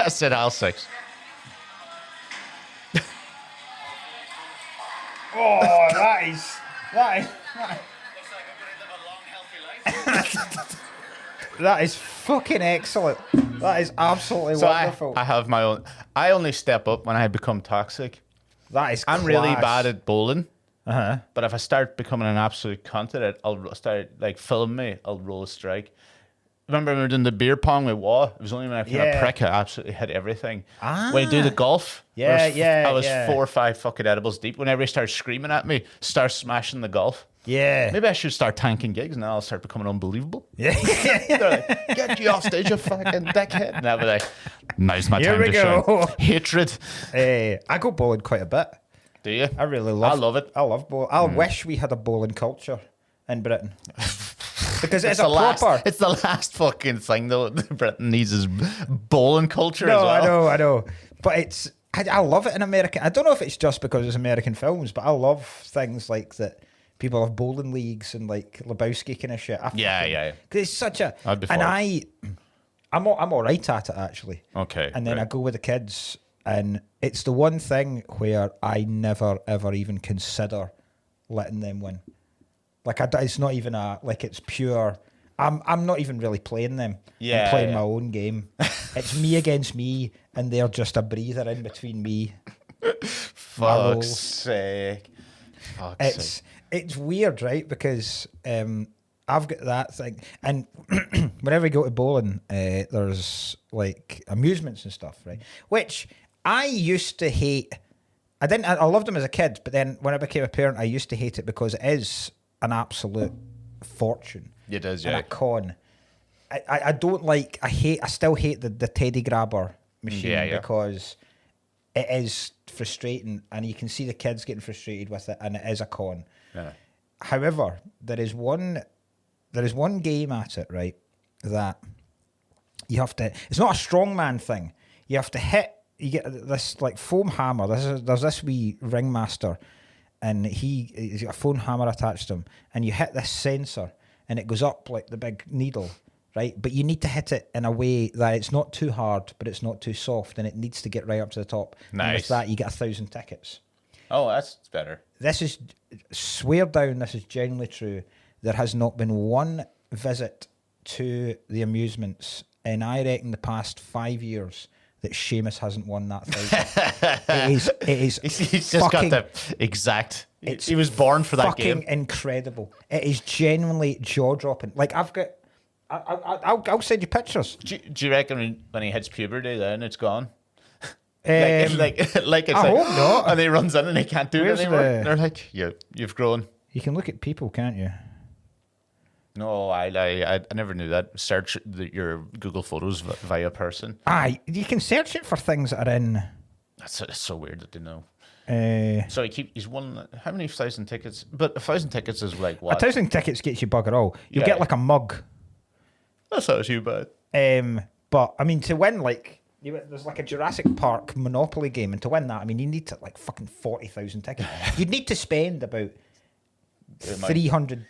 I said I'll 6. Oh, that is. Looks like I'm going to live a long, healthy life. That is fucking excellent. That is absolutely wonderful. I have my own. I only step up when I become toxic. That is. I'm really bad at bowling. But if I start becoming an absolute cunt at it, I'll start like film me. I'll roll a strike. Remember when we were doing the beer pong with Waugh? It was only when I kind of prick, I absolutely hit everything. When you do the golf, I was 4 or 5 fucking edibles deep. When everybody starts screaming at me, start smashing the golf. Yeah. Maybe I should start tanking gigs and I'll start becoming unbelievable. Yeah. They're like, get you off stage, you fucking dickhead. And I'll be like, now's my Here time we to go. shine. Hatred. I go bowling quite a bit. Do you? I really love. I love it. I love bowling. I wish we had a bowling culture in Britain because it's a Last, proper. it's the last fucking thing though Britain needs is bowling culture No, as well. I know, but it's. I love it in America. I don't know if it's just because it's American films, but I love things like that. People have bowling leagues and like Lebowski kind of shit. Yeah. Because it's such a. I'd be for And I'm all right at it actually. Okay. And then right. I go with the kids, and it's the one thing where I never ever even consider letting them win. Like it's not even it's pure. I'm not even really playing them. Yeah, I'm playing yeah. my own game. It's me against me, and they're just a breather in between me. Fuck's sake. It's weird, right? Because I've got that thing, and whenever we go to bowling, there's like amusements and stuff, right? Which I used to hate. I loved them as a kid, but then when I became a parent, I used to hate it because it is an absolute fortune. It is, and yeah. a con. I don't like. I still hate the teddy grabber machine because it is frustrating, and you can see the kids getting frustrated with it, and it is a con. Yeah. However, there is one game at it, right, that you have to. It's not a strongman thing. You have to hit. You get this like foam hammer. There's this wee ringmaster, and he's got a foam hammer attached to him, and you hit this sensor, and it goes up like the big needle, right? But you need to hit it in a way that it's not too hard, but it's not too soft, and it needs to get right up to the top. Nice. And with that, you get 1,000 tickets. Oh, that's better. This is, swear down, this is genuinely true. There has not been one visit to the amusements in, I reckon, the past 5 years that Seamus hasn't won that 1,000. It is He's just got the exact. He was born for that game. Fucking incredible. It is genuinely jaw dropping. Like I've got, I'll send you pictures. Do you reckon when he hits puberty, then it's gone? Like it's I like, hope not. and he runs in and he can't do Where's it anymore. the- They're like, you've grown. You can look at people, can't you? No, I never knew that. Search your Google Photos via person. Aye, you can search it for things that are in. That's so weird that they know. Uh, So he's won how many 1,000 tickets? But 1,000 tickets is like what? 1,000 tickets gets you bugger all. You'll Yeah. get like a mug. That's not too bad. But I mean, to win there's like a Jurassic Park Monopoly game, and to win that, I mean, you need to like fucking 40,000 tickets. You'd need to spend about 300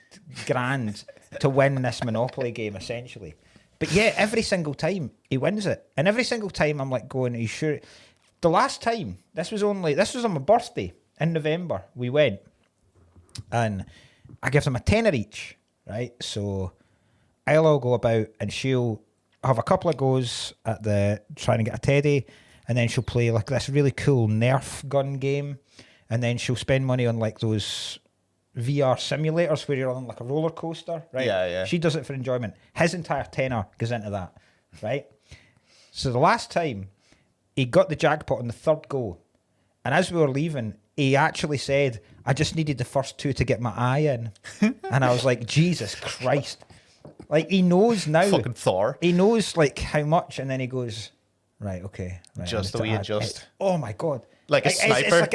grand to win this Monopoly game, essentially. But yeah, every single time he wins it, and every single time I'm like going, "Are you sure?" The last time, this was on my birthday in November. We went, and I give them a tenner each, right? So I'll all go about, and she'll have a couple of goes at the trying to get a teddy, and then she'll play like this really cool Nerf gun game, and then she'll spend money on like those VR simulators where you're on like a roller coaster, right? Yeah. She does it for enjoyment. His entire tenner goes into that, right? So the last time, he got the jackpot on the third go, and as we were leaving, he actually said, "I just needed the first two to get my eye in," and I was like, "Jesus Christ!" Like he knows now. Fucking Thor. He knows like how much, and then he goes, "Right, okay, right, Just the way you just. Oh my god! Like a sniper?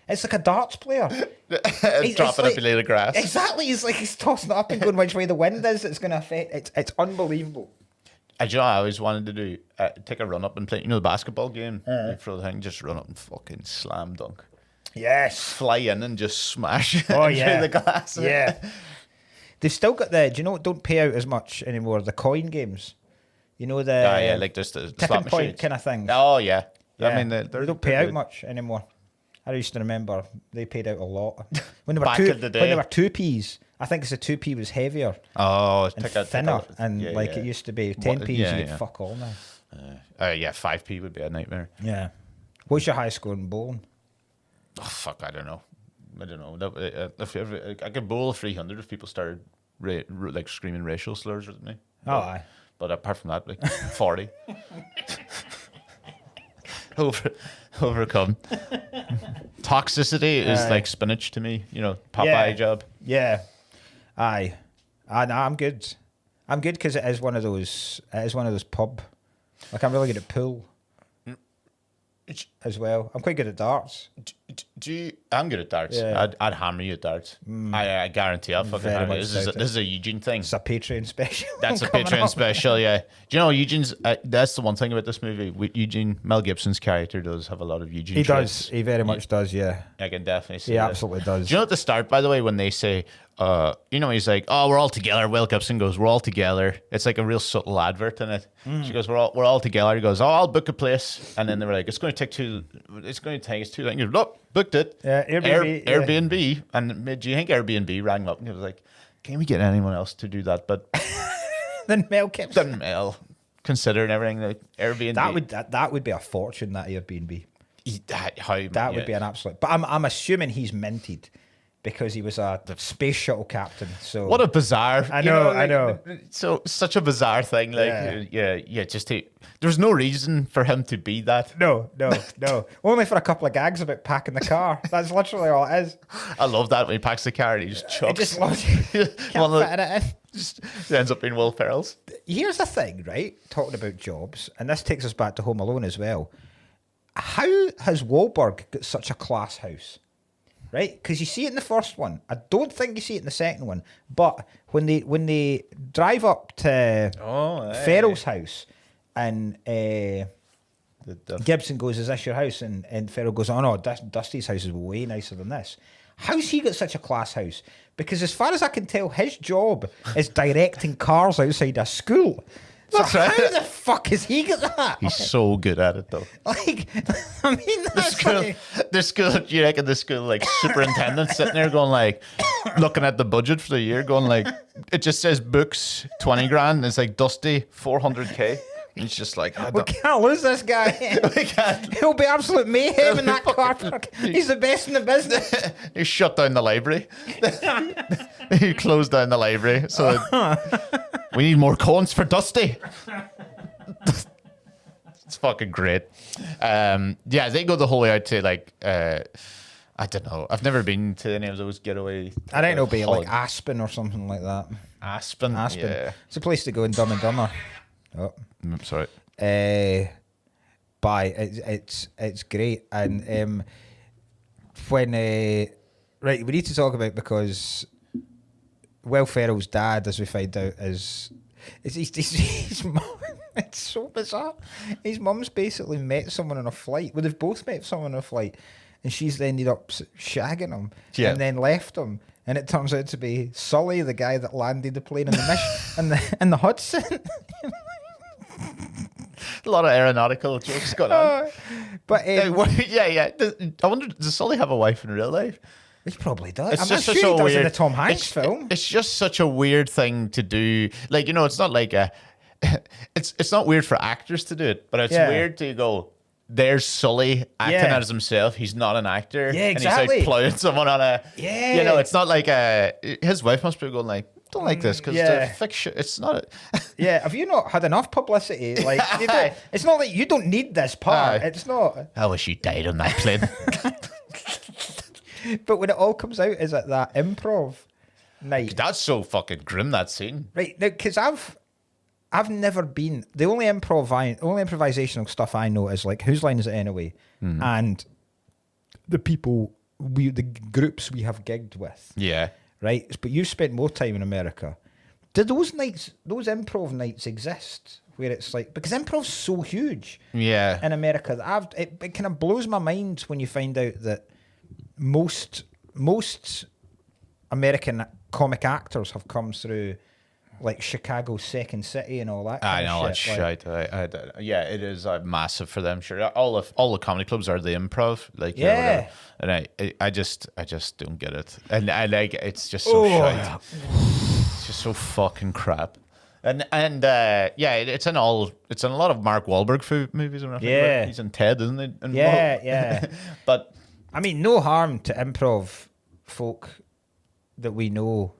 It's like a darts player. Dropping like, a blade of grass. Exactly. He's tossing it up and going which way the wind is. It's going to affect. It's unbelievable. I always wanted to do take a run up and play. You know the basketball game. For the thing, just run up and fucking slam dunk. Yes. Fly in and just smash. Oh through yeah. the glass. Yeah. They've still got the. Do you know what don't pay out as much anymore? The coin games. You know the. Like just the tipping slot point machines. kind of thing. Oh yeah. Yeah. I mean they don't pay out much anymore. I used to remember they paid out a lot when they were Back in the day. When they were 2p's. I think it's a 2p was heavier Oh, and thinner, and it used to be 10p's. You get fuck all now. 5p would be a nightmare. Yeah. What's your high score in bowling? Oh fuck, I don't know. I could bowl 300 if people started like screaming racial slurs at me. Oh, aye. But apart from that, like 40. overcome. Toxicity is like spinach to me. Popeye job. Yeah. Aye. No, I'm good. I'm good because it is one of those. It is one of those pub. Like I'm really good at pool as well. I'm quite good at darts. I'm good at darts. Yeah. I'd hammer you at darts. I guarantee I'll fucking Very hammer you. much This doubt is a Eugene thing. It's a Patreon special. That's a coming Patreon up. special, yeah. Do you know Eugene's? That's the one thing about this movie. Eugene, Mel Gibson's character does have a lot of Eugene. He traits. does. He very much does. Yeah. I can definitely see. He that. absolutely does. Do you know at the start, by the way, when they say, he's like, "Oh, we're all together." Will Gibson goes, "We're all together." It's like a real subtle advert in it. She goes, "We're all together." He goes, "Oh, I'll book a place," and then they were like, "It's going to take us too long." He goes, "Look, booked it." Yeah, Airbnb. Airbnb. And do you think Airbnb rang up and he was like, "Can we get anyone else to do that?" But Then Mel Gibson. then Mel, considering everything, like Airbnb. That would be a fortune. That Airbnb. That Would be an absolute. But I'm assuming he's minted because he was a space shuttle captain. So What a bizarre. I know. So such a bizarre thing. Like there's no reason for him to be that. No. Only for a couple of gags about packing the car. That's literally all it is. I love that when he packs the car and he just chucks. It just loves can't fit it in. Just ends up being Will Ferrell's. Here's the thing, right? Talking about jobs, and this takes us back to Home Alone as well. How has Wahlberg got such a class house? Right? Because you see it in the first one. I don't think you see it in the second one. But when they drive up to Ferrell's house and Gibson goes, "Is this your house?" And Ferrell goes, "Oh no, Dusty's house is way nicer than this." How's he got such a class house? Because as far as I can tell, his job is directing cars outside a school. So That's right. How the fuck has he got that? He's so good at it, though. Like, I mean, that's The school, you reckon the school, like, superintendent sitting there going, like, looking at the budget for the year, going, like, it just says books, 20 grand. It's like Dusty, 400K. He's just like, we can't lose this guy. We can't. He'll be absolute mayhem in that car park. He's the best in the business. He shut down the library. He closed down the library. So we need more cones for Dusty. It's fucking great. They go the whole way out to like I don't know. I've never been to any of those getaway. I think it'll be like Aspen or something like that. Aspen. Yeah. It's a place to go in Dumb and Dumber. Oh, I'm sorry. It's great, and when right, we need to talk about because Will Ferrell's dad, as we find out, is his mum. It's so bizarre. His mum's basically met someone on a flight. Well, they've both met someone on a flight, and she's ended up shagging him, and then left him. And it turns out to be Sully, the guy that landed the plane in the in the Hudson. A lot of aeronautical jokes going on. But I wonder, does Sully have a wife in real life? He probably does. It's I'm just not such sure a he does in weird the Tom Hanks film. It's just such a weird thing to do. Like, it's not like it's not weird for actors to do it, but it's weird to go, there's Sully acting as himself. He's not an actor. Yeah, exactly. And he's like plowing someone on a. Yeah. It's not like his wife must be going like, don't like this because the fiction. It's not. Have you not had enough publicity? Like, it's not like you don't need this part. It's not. I wish you died on that plane. But when it all comes out, is it that improv night? That's so fucking grim, that scene. Right now, because I've never been. The only improvisational stuff I know is like Whose Line Is It Anyway, and the groups we have gigged with. Yeah. Right, but you've spent more time in America. Do those improv nights exist? Where it's like, because improv's so huge. Yeah. In America, it kind of blows my mind when you find out that most American comic actors have come through like Chicago's Second City and all that kind of shit. I know, it is massive for them. Sure, all the comedy clubs are the Improv, like and I just don't get it, and I like it's just so shite. It's just so fucking crap. And it's in a lot of Mark Wahlberg movies. He's in Ted, isn't he? And But I mean, no harm to improv folk that we know.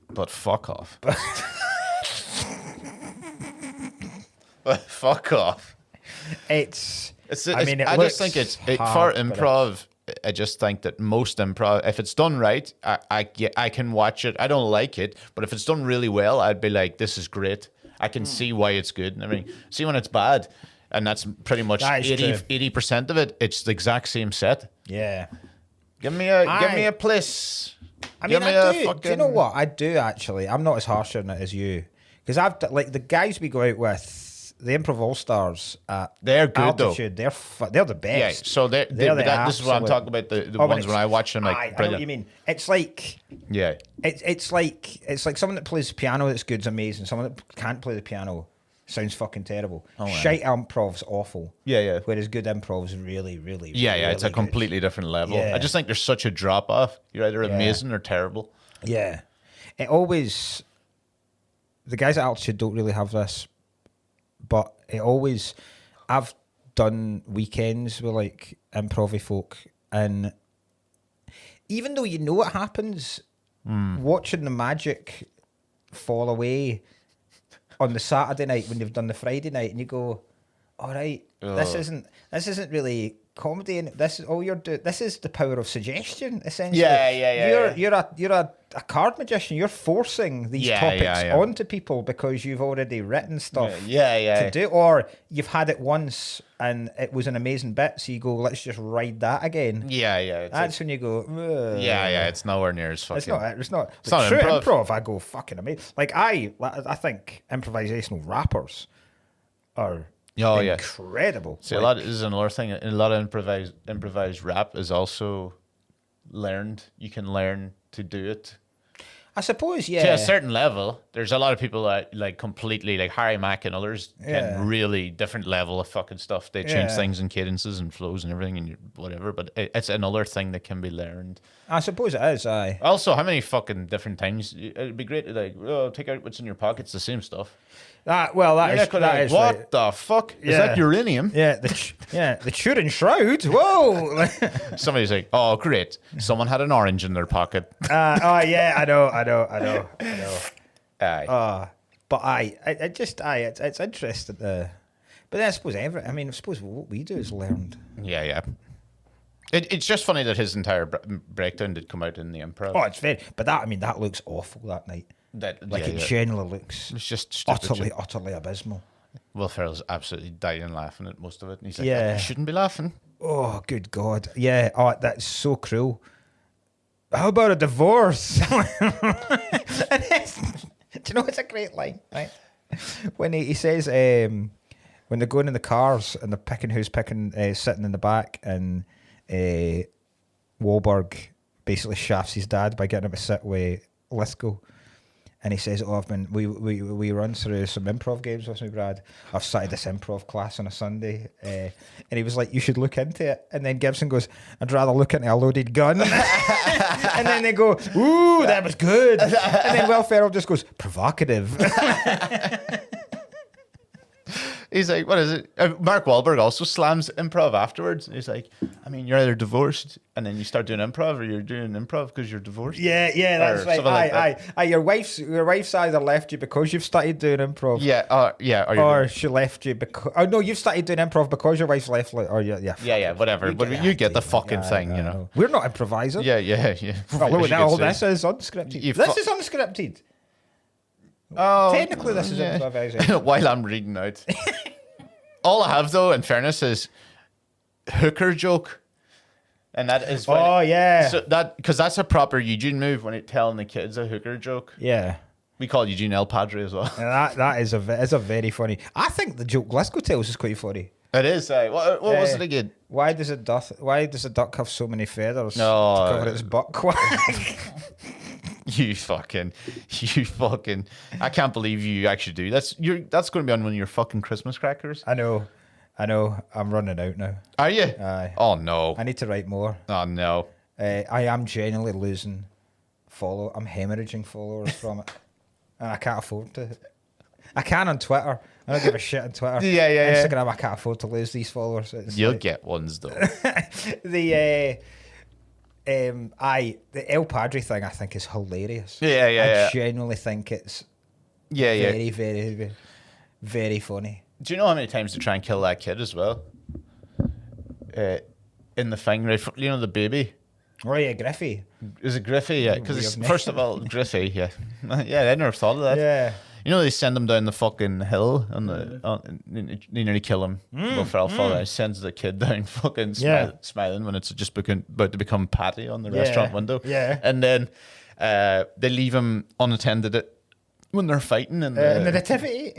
But fuck off. But fuck off. It's I just think for improv. I just think that most improv, if it's done right, I can watch it. I don't like it, but if it's done really well, I'd be like, this is great. I can see why it's good. I mean, see when it's bad, and that's pretty much 80% of it. It's the exact same set. Yeah. Give me a place. I mean, do you know what? I do actually. I'm not as harsh on it as you. Because like the guys we go out with, the Improv All-Stars, they're good Altitude, though. They're the best. Yeah, so this is what I'm talking about. The ones when I watch them, like, I know what you mean. It's like it's like someone that plays piano that's good is amazing. Someone that can't play the piano sounds fucking terrible. Shite improv's awful. Yeah. Whereas good improv's really, really, yeah. really It's a completely different level. Yeah. I just think there's such a drop off. You're either amazing or terrible. Yeah, it always. The guys at Altitude don't really have this. But I've done weekends with like improv folk, and even though you know what happens, watching the magic fall away on the Saturday night when you've done the Friday night, and you go, all right, this isn't really comedy, and this is all you're doing. This is the power of suggestion, essentially. Yeah. You're a card magician. You're forcing these topics onto people because you've already written stuff. To do, or you've had it once and it was an amazing bit, so you go, let's just ride that again. Yeah. That's when you go. Ugh. Yeah. It's nowhere near as fucking. It's not. It's not true improv. I go fucking amazing. Like I think improvisational rappers are. Incredible. See, a lot is another thing. A lot of improvised rap is also learned. You can learn to do it. I suppose, To a certain level. There's a lot of people that like completely, like Harry Mack and others, can really different level of fucking stuff. They change things and cadences and flows and everything and whatever. But it's another thing that can be learned. I suppose it is. Aye. Also, how many fucking different times? It'd be great to like, take out what's in your pockets. The same stuff. That is what right. the fuck? Is that uranium? Yeah, the Turin Shroud. Whoa! Somebody's like, oh, great. Someone had an orange in their pocket. Yeah, I know. Aye. But it's interesting. But then I suppose what we do is learned. Yeah. It's just funny that his entire breakdown did come out in the improv. Oh, it's very. But that looks awful that night. It generally looks. It's just stupid utterly abysmal. Will Ferrell's absolutely dying laughing at most of it. And he's like, I shouldn't be laughing. Oh, good God. Yeah. Oh, that's so cruel. How about a divorce? Do you know it's a great line, right? When he says, when they're going in the cars and they're picking who's sitting in the back, and Wahlberg basically shafts his dad by getting him to sit with Lithgow. And he says, we run through some improv games with me, Brad. I've started this improv class on a Sunday. And he was like, you should look into it. And then Gibson goes, I'd rather look into a loaded gun. And then they go, ooh, that was good. And then Will Ferrell just goes, provocative. He's like, what is it? Mark Wahlberg also slams improv afterwards. He's like, I mean, you're either divorced and then you start doing improv, or you're doing improv because you're divorced. Yeah, that's right. Aye. Your wife's either left you because you've started doing improv. Or she left you because. Oh no, you've started doing improv because your wife's left. Whatever. But you get the fucking thing, you know. We're not improvising. Yeah. Well, look, all this is unscripted. This is unscripted. Oh, technically, this is improvisation. While I'm reading out. All I have, though, in fairness, is hooker joke. And that is because that's a proper Eugene move when it's telling the kids a hooker joke. Yeah. We call Eugene El Padre as well. And that is a very funny. I think the joke Glasgow tells is quite funny. It is. What was it again? Why does a duck have so many feathers to cover its butt quack? You fucking! I can't believe you actually do. That's going to be on one of your fucking Christmas crackers. I know. I'm running out now. Are you? Aye. Oh no. I need to write more. Oh no. I am genuinely losing I'm hemorrhaging followers from it, and I can't afford to. I can on Twitter. I don't give a shit on Twitter. Yeah. Instagram, I can't afford to lose these followers. You'll get ones though. The El Padre thing I think is hilarious. I genuinely think it's very, very, very, very funny. Do you know how many times they try and kill that kid as well? in the thing, right? You know, the baby. Oh yeah, Griffey. Is it Griffey? Yeah, because first of all, Griffey. Yeah, yeah. I never thought of that. Yeah. You know, they send him down the fucking hill and they nearly kill him. He sends the kid down fucking smiling when it's just about to become Padre on the restaurant window. Yeah. And then they leave him unattended when they're fighting. And in the nativity.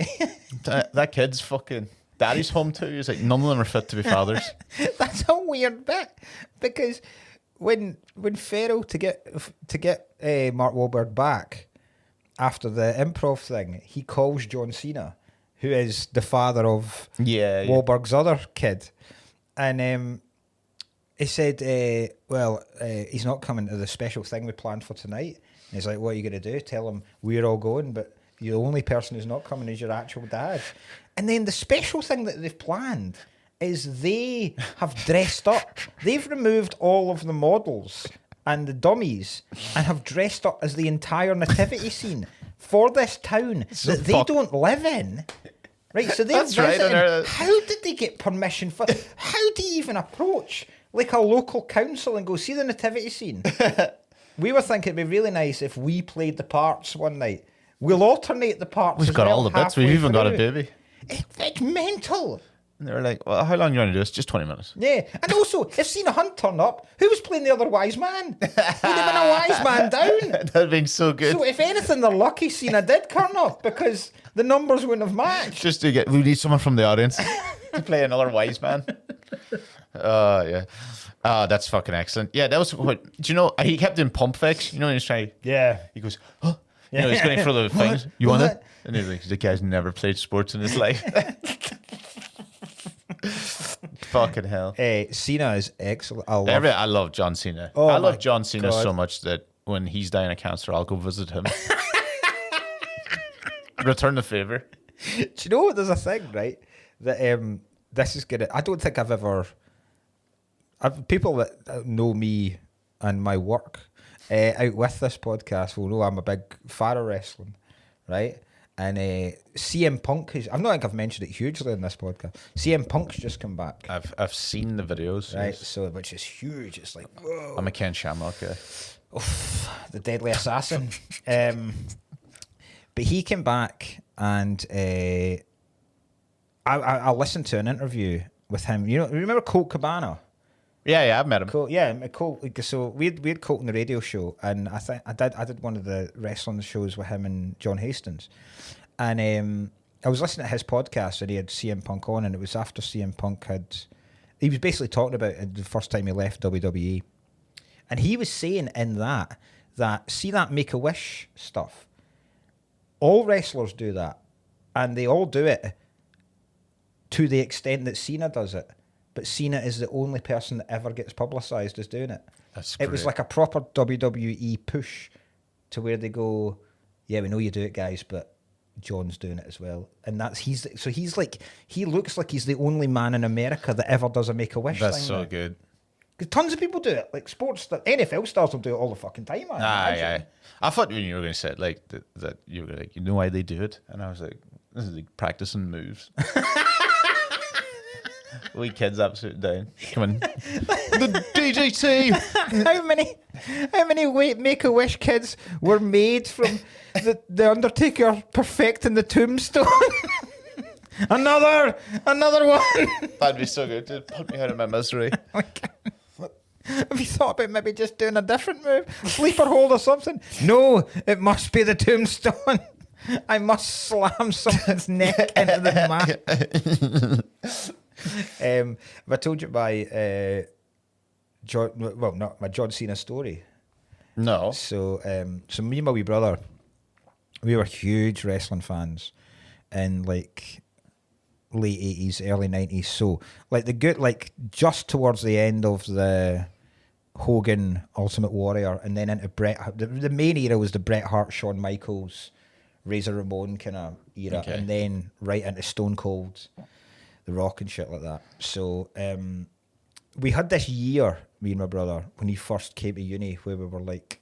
that kid's fucking daddy's home too. He's like, none of them are fit to be fathers. That's a weird bit because when Farrell to get Mark Wahlberg back after the improv thing, he calls John Cena, who is the father of Wahlberg's other kid, and he said, he's not coming to the special thing we planned for tonight. And he's like, what are you going to do? Tell him we're all going, but the only person who's not coming is your actual dad. And then the special thing that they've planned is they have dressed up. They've removed all of the models and the dummies and have dressed up as the entire nativity scene for this town that they don't live in. Right, so they're visiting. Right, how did they get permission for? How do you even approach like a local council and go see the nativity scene? We were thinking it'd be really nice if we played the parts one night. We'll alternate the parts. We've got all the bits. We've even got a baby. It's mental. And they were like, well, how long are you going to do this? Just 20 minutes. Yeah. And also, if Cena Hunt turned up, who was playing the other wise man? Would have been a wise man down. That'd have been so good. So if anything, they're lucky Cena did turn up because the numbers wouldn't have matched. Just to we need someone from the audience to play another wise man. Oh, yeah. Oh, that's fucking excellent. Yeah, that was what, do you know, he kept doing pump fakes. You know, he's trying. Yeah. He goes, huh? You know, he's going for the things. You want it? And he's like, the guy's never played sports in his life. Fucking hell. Cena is excellent. I love John Cena. Oh, I love John Cena so much that when he's dying of cancer, I'll go visit him. Return the favor. Do you know what? There's a thing, right? That this is gonna. I don't think I've ever. People that know me and my work out with this podcast will know I'm a big fan of wrestling, right? And CM Punk is. I don't think I've mentioned it hugely in this podcast. CM Punk's just come back. I've seen the videos, right? Yes. So which is huge. It's like, whoa. I'm a Ken Shamrock guy. Oof, the deadly assassin. But he came back and I listened to an interview with him. You know, remember Colt Cabana? Yeah, I've met him. Colt, Colt. So we had Colt on the radio show, and I think I did one of the wrestling shows with him and John Hastings, and I was listening to his podcast, and he had CM Punk on, and it was after CM Punk he was basically talking about it the first time he left WWE, and he was saying in that see that Make-A-Wish stuff, all wrestlers do that, and they all do it to the extent that Cena does it. But Cena is the only person that ever gets publicised as doing it. That's great. It was like a proper WWE push to where they go, yeah, we know you do it, guys, but John's doing it as well. And he looks like he's the only man in America that ever does a Make-A-Wish thing. That's so good. Because tons of people do it. Like NFL stars will do it all the fucking time. I thought when you were going to say it, like that you were like, you know why they do it? And I was like, this is like practicing moves. We kids absolutely down. Come on. The DJT. How many Make-A-Wish kids were made from the Undertaker perfecting the tombstone? Another one. That'd be so good to put me out of my misery. Have you thought about maybe just doing a different move? Sleeper hold or something? No, it must be the tombstone. I must slam someone's neck into the mat. Have I told you my John Cena story? No. So me and my wee brother, we were huge wrestling fans in like late 80s, early 90s. So like just towards the end of the Hogan Ultimate Warrior and then into Bret. The main era was the Bret Hart, Shawn Michaels, Razor Ramon kind of era, and then right into Stone Cold, The Rock and shit like that. So we had this year, me and my brother, when he first came to uni, where we were like,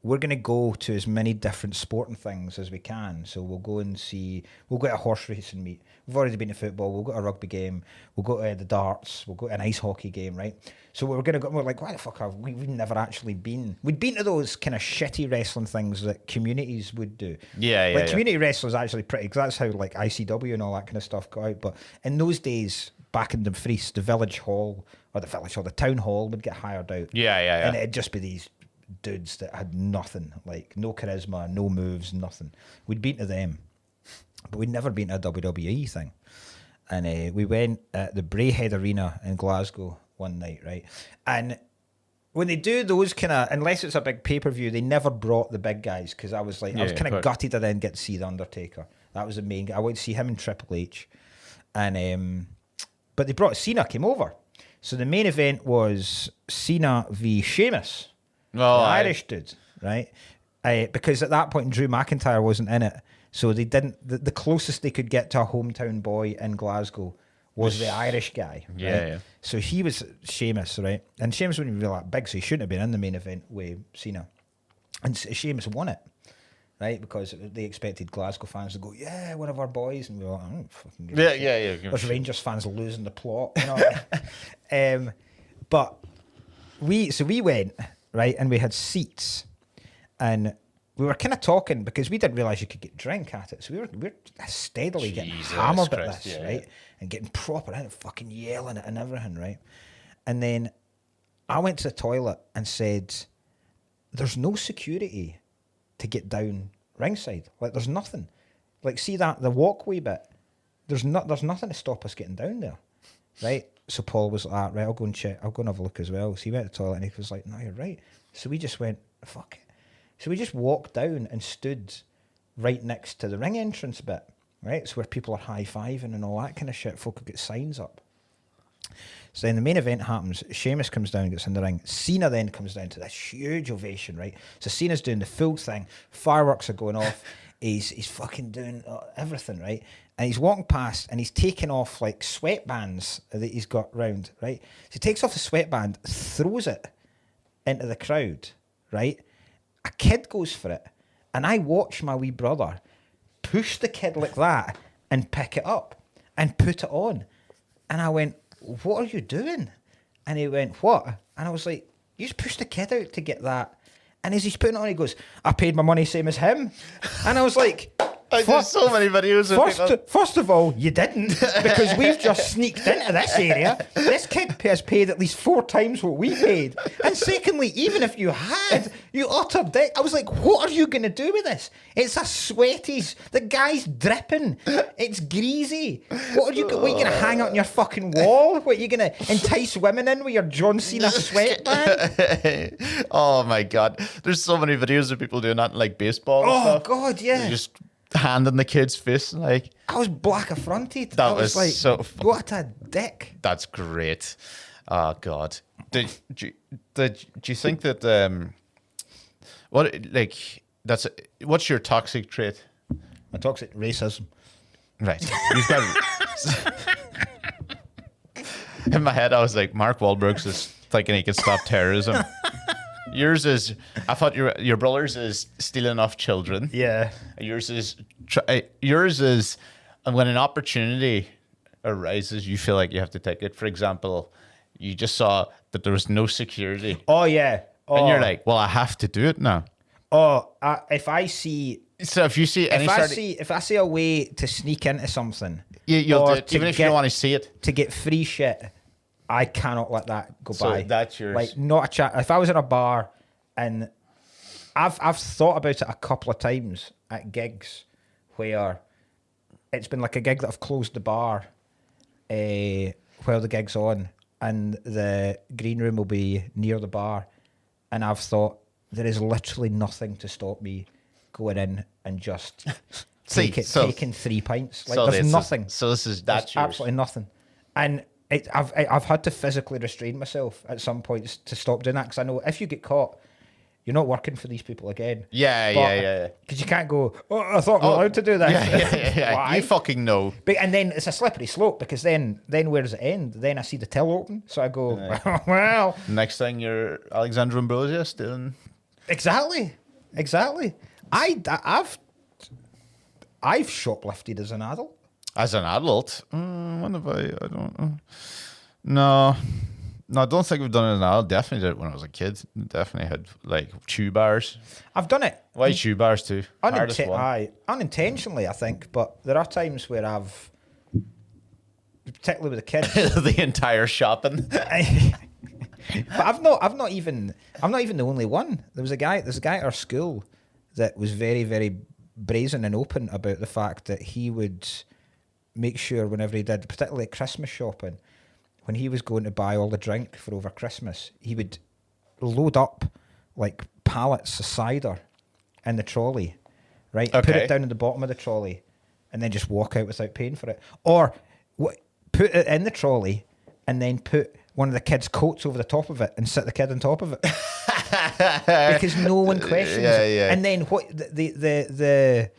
we're going to go to as many different sporting things as we can. So we'll go to a horse racing meet. We've already been to football. We'll go to a rugby game. We'll go to the darts. We'll go to an ice hockey game, right? So we're like, why the fuck have we've never actually been? We'd been to those kind of shitty wrestling things that communities would do. Yeah. Community wrestling is actually pretty, because that's how like ICW and all that kind of stuff got out. But in those days, back in Dumfries, the town hall would get hired out. Yeah. And it'd just be these dudes that had nothing, like no charisma, no moves, nothing. We'd been to them, but we'd never been to a WWE thing. And we went at the Braehead Arena in Glasgow one night, right? And when they do those kind of, unless it's a big pay-per-view, they never brought the big guys, because I was kind of gutted I didn't get to see The Undertaker. That was the main guy. I went to see him and Triple H. And but they brought Cena, came over. So the main event was Cena v Sheamus. The Irish dude, right? Because at that point, Drew McIntyre wasn't in it. So they didn't. The closest they could get to a hometown boy in Glasgow was the Irish guy. Right? Yeah. So he was Sheamus, right? And Sheamus wouldn't be that big, so he shouldn't have been in the main event with Cena. And Sheamus won it, right? Because they expected Glasgow fans to go, yeah, one of our boys. And we were like, I don't fucking give a shit. Yeah. There's Rangers fans losing the plot, you know. But we went, right, and we had seats, and we were kind of talking, because we didn't realise you could get drink at it. So we were steadily getting hammered at this, right? And getting proper and fucking yelling it and everything, right? And then I went to the toilet and said, there's no security to get down ringside. Like, there's nothing. Like, see that, the walkway bit, there's nothing to stop us getting down there, right? So Paul was like, right, I'll go and check. I'll go and have a look as well. So he went to the toilet and he was like, no, you're right. So we just went, fuck it. So we just walked down and stood right next to the ring entrance bit, right? So where people are high-fiving and all that kind of shit. Folk have got signs up. So then the main event happens. Sheamus comes down and gets in the ring. Cena then comes down to this huge ovation, right? So Cena's doing the full thing. Fireworks are going off. He's fucking doing everything, right? And he's walking past and he's taking off like sweatbands that he's got round, right? So he takes off the sweatband, throws it into the crowd, right? A kid goes for it. And I watch my wee brother push the kid like that and pick it up and put it on. And I went, what are you doing? And he went, what? And I was like, you just pushed the kid out to get that. And as he's putting it on, he goes, I paid my money same as him. And I was like, there's so many videos of people. First of all, you didn't, because we've just sneaked into this area. This kid has paid at least 4 times what we paid. And secondly, even if you had, you utter dick. I was like, what are you going to do with this? It's a sweaties. The guy's dripping. It's greasy. What are you going to hang up on your fucking wall? What are you going to entice women in with your John Cena sweatband? Oh my God. There's so many videos of people doing that in like baseball and stuff. Oh God, yeah. They're just hand in the kid's face, like I was black affronted. That was like, so what a dick. That's great. Oh God. Do you think that what's your toxic trait? My toxic racism. Right. You've got in my head I was like, Mark Wahlberg's is thinking he could stop terrorism. Yours is, I thought your brother's is stealing off children. Yeah. Yours is when an opportunity arises, you feel like you have to take it. For example, you just saw that there was no security. Oh yeah. Oh. And you're like, well, I have to do it now. Oh, if I see. So if you see any, if I see a way to sneak into something, you'll do it, even if you don't want to see it, to get free shit. I cannot let that go by. So that's yours. Like, not a chat. If I was in a bar, and I've thought about it a couple of times at gigs where it's been like a gig that I've closed the bar while the gig's on, and the green room will be near the bar, and I've thought there is literally nothing to stop me going in and just taking 3 pints. Like, there's nothing. That's yours. Absolutely nothing. And I've had to physically restrain myself at some points to stop doing that, because I know if you get caught, you're not working for these people again. Yeah. Because you can't go, I thought we were allowed to do this. Yeah. Why? You fucking know. And then it's a slippery slope, because then where does it end? Then I see the till open, so I go, well. Next thing, you're Alexandra Ambrosia still. Exactly. Exactly. I've shoplifted as an adult. As an adult, when have I don't know. No, I don't think we've done it as an adult. Definitely did it when I was a kid. Definitely had like chew bars. I've done it. Why chew bars too? Unintentionally, I think, but there are times where I've, particularly with the kids, The entire shopping. but I'm not even the only one. There's a guy at our school that was very, very brazen and open about the fact that he would make sure whenever he did, particularly at Christmas shopping, when he was going to buy all the drink for over Christmas, he would load up like pallets of cider in the trolley, right? Okay. Put it down in the bottom of the trolley, and then just walk out without paying for it, or put it in the trolley and then put one of the kids' coats over the top of it and sit the kid on top of it because no one questions it. And then what the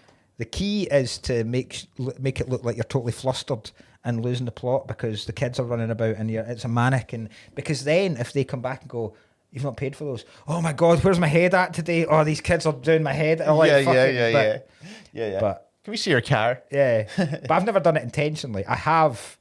key is to make it look like you're totally flustered and losing the plot because the kids are running about and it's a manic. And because then if they come back and go, "You've not paid for those," "Oh my God, where's my head at today? Oh, these kids are doing my head." Yeah. But can we see your car? Yeah, but I've never done it intentionally. I have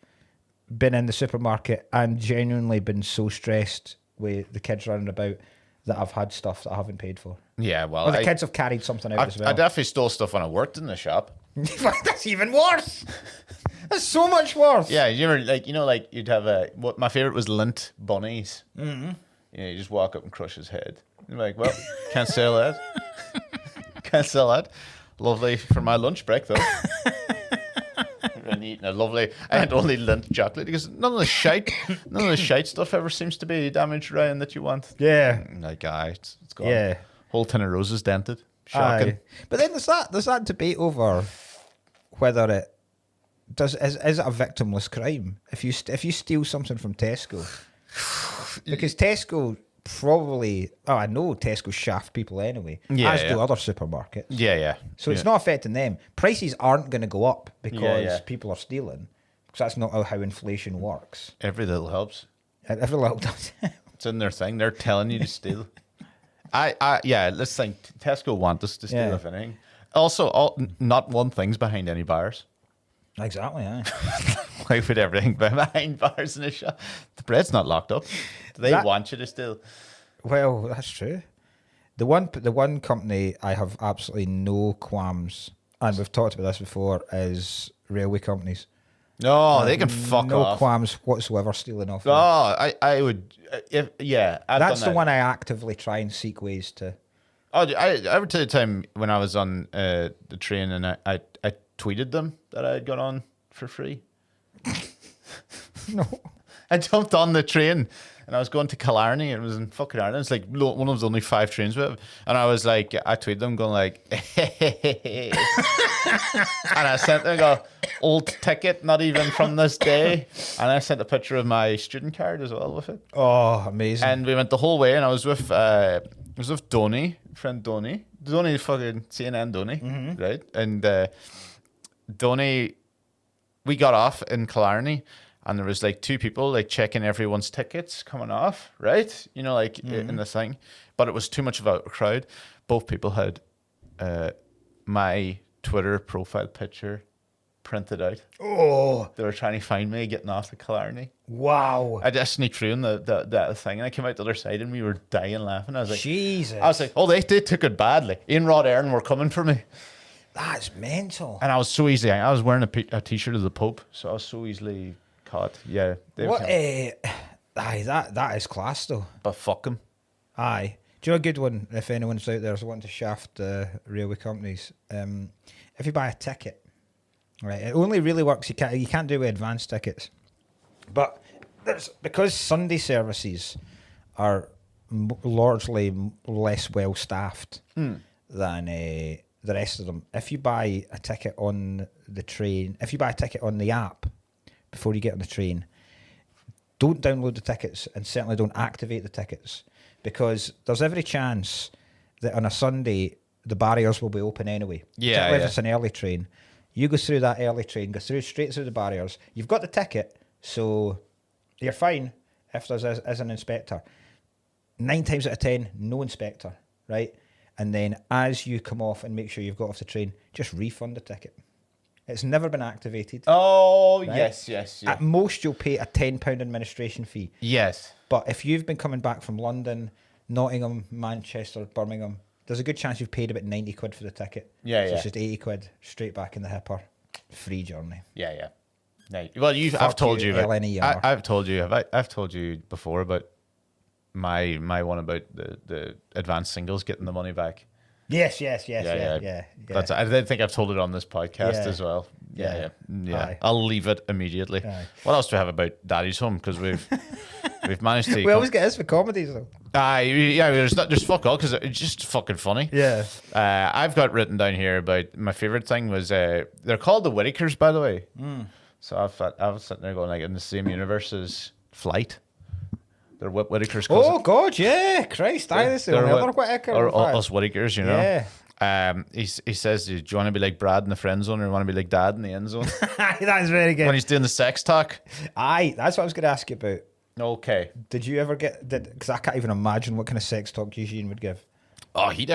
been in the supermarket and genuinely been so stressed with the kids running about that I've had stuff that I haven't paid for. Yeah, well, Or the kids have carried something out as well. I definitely stole stuff when I worked in the shop. That's even worse. That's so much worse. Yeah, you ever like you'd have what my favorite was lint bunnies. Mm-hmm. You just walk up and crush his head. You're like, well, can't sell that. Can't sell that. Lovely for my lunch break though. And eating a lovely and only lint chocolate because none of the shite stuff ever seems to be damaged around that you want. Yeah, like it's gone. Yeah, whole tin of roses dented. Shocking. But then there's that debate over whether it is it a victimless crime if you steal something from Tesco, because Tesco probably, I know Tesco shaft people anyway, as do other supermarkets. Yeah. So it's not affecting them. Prices aren't going to go up because people are stealing, because that's not how inflation works. Every little helps. Every little does. It's in their thing. They're telling you to steal. Let's think. Tesco want us to steal everything. Also, not one thing's behind any bars. Exactly, yeah. Why would everything be behind bars in a shop? The bread's not locked up. Do they want you to steal? Well, that's true. The one company I have absolutely no qualms, and we've talked about this before, is railway companies. No, they can fuck no off. No qualms whatsoever stealing off. Oh, I would. That's the one I actively try and seek ways to. Oh, I would tell you the time when I was on the train and I tweeted them that I had got on for free. No. I jumped on the train and I was going to Killarney and it was in fucking Ireland. It's like one of those only 5 trains we have. And I was like, I tweeted them going like, hey. And I sent them go, "Old ticket, not even from this day." And I sent a picture of my student card as well with it. Oh, amazing. And we went the whole way and I was with Donny, friend Donny fucking CNN Donny, right? And Donny, we got off in Killarney and there was like 2 people like checking everyone's tickets coming off, right? You know, like in the thing. But it was too much of a crowd. Both people had my Twitter profile picture printed out. Oh. They were trying to find me getting off the Killarney. Wow. I just sneaked through in the thing and I came out the other side and we were dying laughing. I was like, Jesus. I was like, oh, they took it badly. Ian Rod Aaron were coming for me. That's mental. And I was so easy. I was wearing a t-shirt of the Pope, so I was so easily caught. Yeah. That is class though. But fuck them. Aye. Do you know a good one, if anyone's out there is wanting to shaft railway companies? If you buy a ticket, right, it only really works, you can't do it with advance tickets. But because Sunday services are largely less well staffed than the rest of them. If you buy a ticket on the train, if you buy a ticket on the app before you get on the train, don't download the tickets and certainly don't activate the tickets, because there's every chance that on a Sunday the barriers will be open anyway. Yeah, if it's an early train, you go through that early train, go straight through the barriers. You've got the ticket, so you're fine if there's as an inspector. 9 times out of 10, no inspector, right? And then as you come off and make sure you've got off the train, just refund the ticket. It's never been activated. Oh, right? yes. At most, you'll pay a £10 administration fee. Yes. But if you've been coming back from London, Nottingham, Manchester, Birmingham, there's a good chance you've paid about 90 quid for the ticket. Yeah, so it's just 80 quid straight back in the hipper. Free journey. Yeah. Right. Well, I've told you. I've told you. I've told you before about my one about the advanced singles getting the money back. Yes. That's. I think I've told it on this podcast as well. Yeah. I'll leave it immediately. Aye. What else do we have about Daddy's Home? Because we've managed to. We always get this for comedies though. There's fuck all because it's just fucking funny. Yeah. I've got written down here about my favorite thing was they're called the Whitakers, by the way. So I was sitting there going like in the same universe as Flight. They're Whitakers. Oh God, yeah, Christ! That's the only other Whitaker. Or us Whitakers, you know. Yeah. He says, "Do you want to be like Brad in the friend zone, or you want to be like Dad in the end zone?" That's very good. When he's doing the sex talk. Aye, that's what I was going to ask you about. Okay. Did you ever get? Because I can't even imagine what kind of sex talk Eugene would give. Oh, he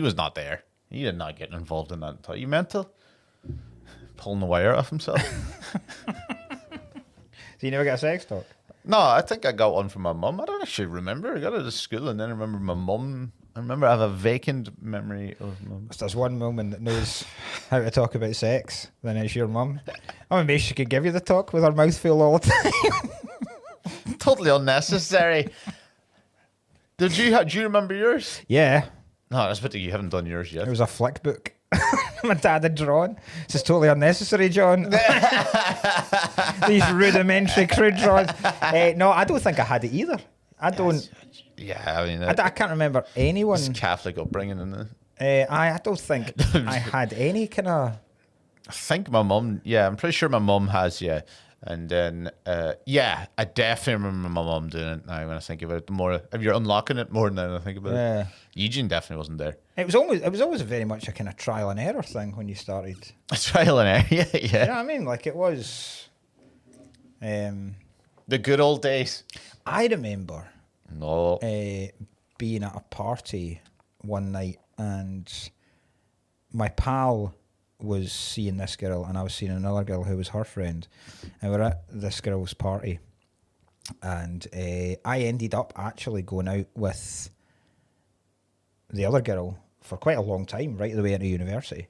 was not there. He did not get involved in that at all. You mental? Pulling the wire off himself. So you never got a sex talk? No, I think I got one from my mum. I don't actually remember. I got it at school and then I remember my mum. I remember I have a vacant memory of mum. If there's one woman that knows how to talk about sex, then it's your mum. I mean, maybe she could give you the talk with her mouth full all the time. Totally unnecessary. Do you remember yours? Yeah. No, I was about to you haven't done yours yet. It was a flick book. My dad had drawn. This is totally unnecessary, John. These rudimentary, crude drawings. No, I don't think I had it either. I don't. Yeah, I mean, I can't remember anyone. It's Catholic upbringing, isn't it? I don't think I had any kind of. I think my mum. Yeah, I'm pretty sure my mum has. Yeah, and then I definitely remember my mum doing it now when I think about it. More, if you're unlocking it more now when I think about it. Eugene definitely wasn't there. It was always very much a kind of trial and error thing when you started. A trial and error, yeah. You know what I mean? Like it was. The good old days. I remember. No. Being at a party one night and my pal was seeing this girl and I was seeing another girl who was her friend, and we were at this girl's party, and I ended up actually going out with the other girl for quite a long time, right the way into university.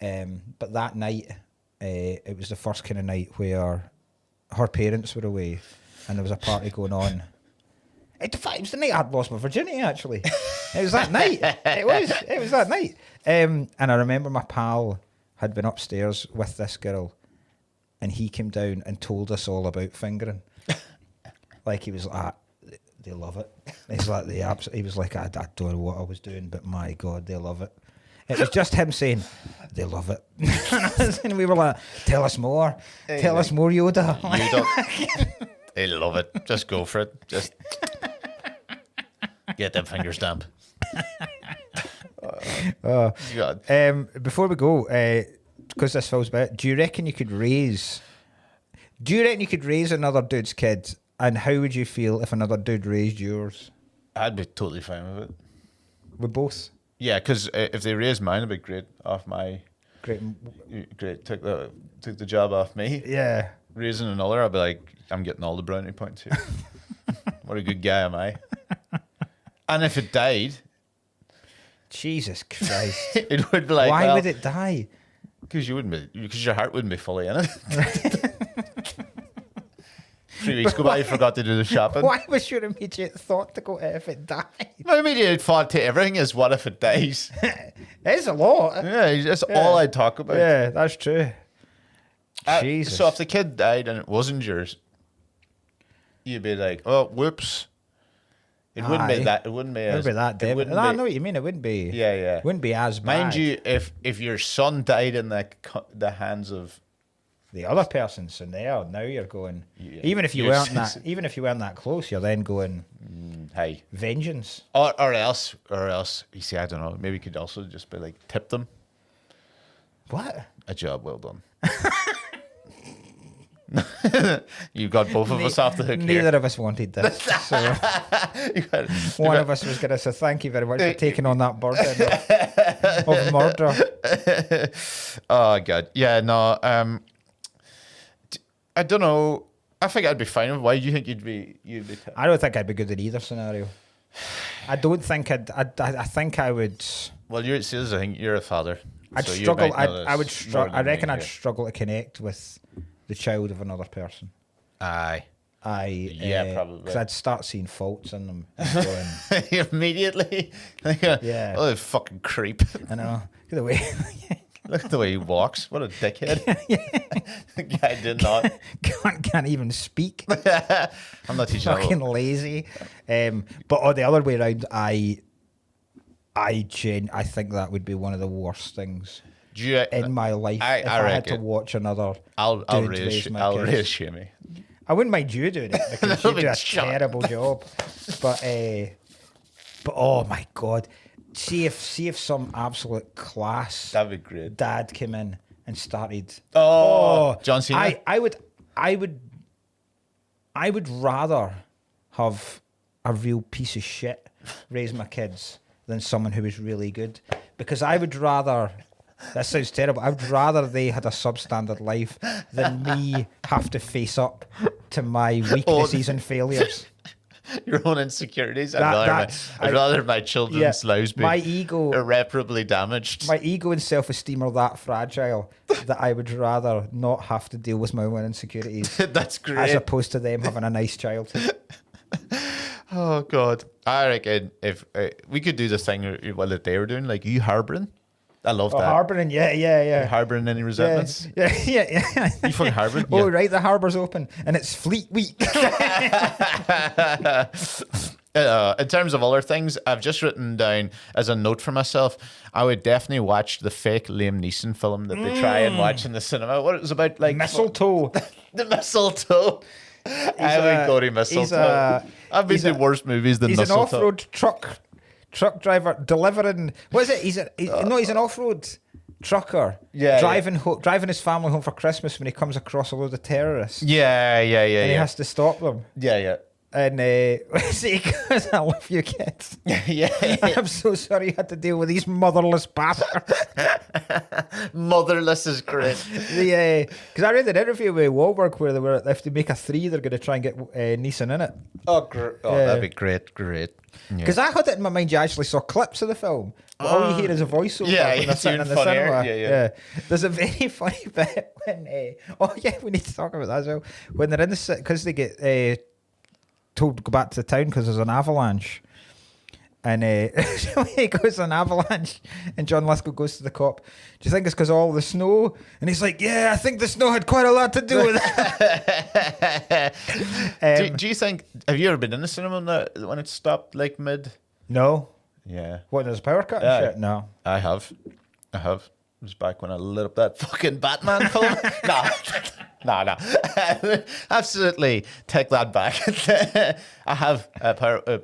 But that night, it was the first kind of night where her parents were away and there was a party going on. In fact, it was the night I'd lost my virginity, actually. It was that night. It was that night. And I remember my pal had been upstairs with this girl and he came down and told us all about fingering. Like, he was like, they love it. He's like, he was like, I don't know what I was doing, but my God, they love it. It was just him saying, they love it. And we were like, tell us more. Tell us more, Yoda. They love it. Just go for it. Just get them fingers damp. God. Before we go, because this fills bit, do you reckon you could raise another dude's kid, and how would you feel if another dude raised yours? I'd be totally fine with it. With both? Yeah, because if they raised mine, it'd be great off my... Great. Took the job off me. Yeah. Raising another, I'd be like, I'm getting all the brownie points here. What a good guy am I? And if it died... Jesus Christ. It would be like... Why would it die? Because your heart wouldn't be fully in it. 3 weeks go by, you forgot to do the shopping. Why was your immediate thought to go, if it died? My immediate thought to everything is, what if it dies? It's a lot. Yeah, that's all I talk about. Yeah, that's true. Jesus. So if the kid died and it wasn't yours, you'd be like, oh, whoops. It wouldn't be that. It wouldn't be that devastating. I know what you mean. It wouldn't be. Yeah. It wouldn't be as bad. Mind you, if your son died in the hands of the other person, so now you're going. Yeah, even if you weren't that close, you're then going. Hey, vengeance. Or else. You see, I don't know. Maybe you could also just be like, tip them. What? A job well done. You got both of us off the hook here. Neither of us wanted this. So one of us was going to say thank you very much for taking on that burden of murder. Oh God, yeah, no. I don't know. I think I'd be fine. Why do you think you'd be? I don't think I'd be good in either scenario. I don't think I think I would. Well, I think you're a father. I'd so struggle. I would struggle. I reckon I'd struggle to connect with the child of another person. Aye. Yeah, probably. Because I'd start seeing faults in them. And going, immediately. Yeah. Oh, fucking creep. I know. Look at the way. Look at the way he walks. What a dickhead. The guy did not. Can't even speak. I'm not teaching fucking lazy. But the other way around, I think that would be one of the worst things in my life. if I had to watch another. I'll reassure me. I wouldn't mind you doing it because you do a terrible job. But oh my God. See if some absolute class that'd be great dad came in and started. John Cena. I would rather have a real piece of shit raise my kids than someone who was really good, because I would rather. That sounds terrible. I would rather they had a substandard life than me have to face up to my weaknesses and failures. Your own insecurities. I'd rather my children's lives be irreparably damaged. My ego and self-esteem are that fragile that I would rather not have to deal with my own insecurities. That's great. As opposed to them having a nice childhood. Oh God, I reckon if we could do this thing that they were doing, like you harbouring. I love that. Harbouring, yeah. Harbouring any resentments? Yeah. You fucking harbouring? Oh, yeah. Right, the harbour's open and it's Fleet Week. In terms of other things, I've just written down as a note for myself, I would definitely watch the fake Liam Neeson film that they try and watch in the cinema. What it was about, like mistletoe. The mistletoe. I would go to mistletoe. I've been to worse movies than mistletoe. He's an off-road truck driver delivering. What is it? He's an off-road trucker. Yeah, driving his family home for Christmas when he comes across a load of terrorists. Yeah. And he has to stop them. Yeah. And he goes, "I love you, kids." Yeah. I'm so sorry you had to deal with these motherless bastards. Motherless is great. Because I read an interview with Wahlberg where if they make a 3, they're going to try and get Neeson in it. That'd be great. Because I had it in my mind, you actually saw clips of the film, but all you hear is a voiceover when they're sitting in the cinema. Yeah. There's a very funny bit when we need to talk about that as well. When they're in the because they get told to go back to the town because there's an avalanche. And he goes to an avalanche, and John Lithgow goes to the cop. Do you think it's because of all the snow? And he's like, "Yeah, I think the snow had quite a lot to do with it." Do you think? Have you ever been in the cinema when it stopped like mid? No. Yeah. What, there's a power cut and shit? No. I have. It was back when I lit up that fucking Batman film. No. Absolutely take that back. I have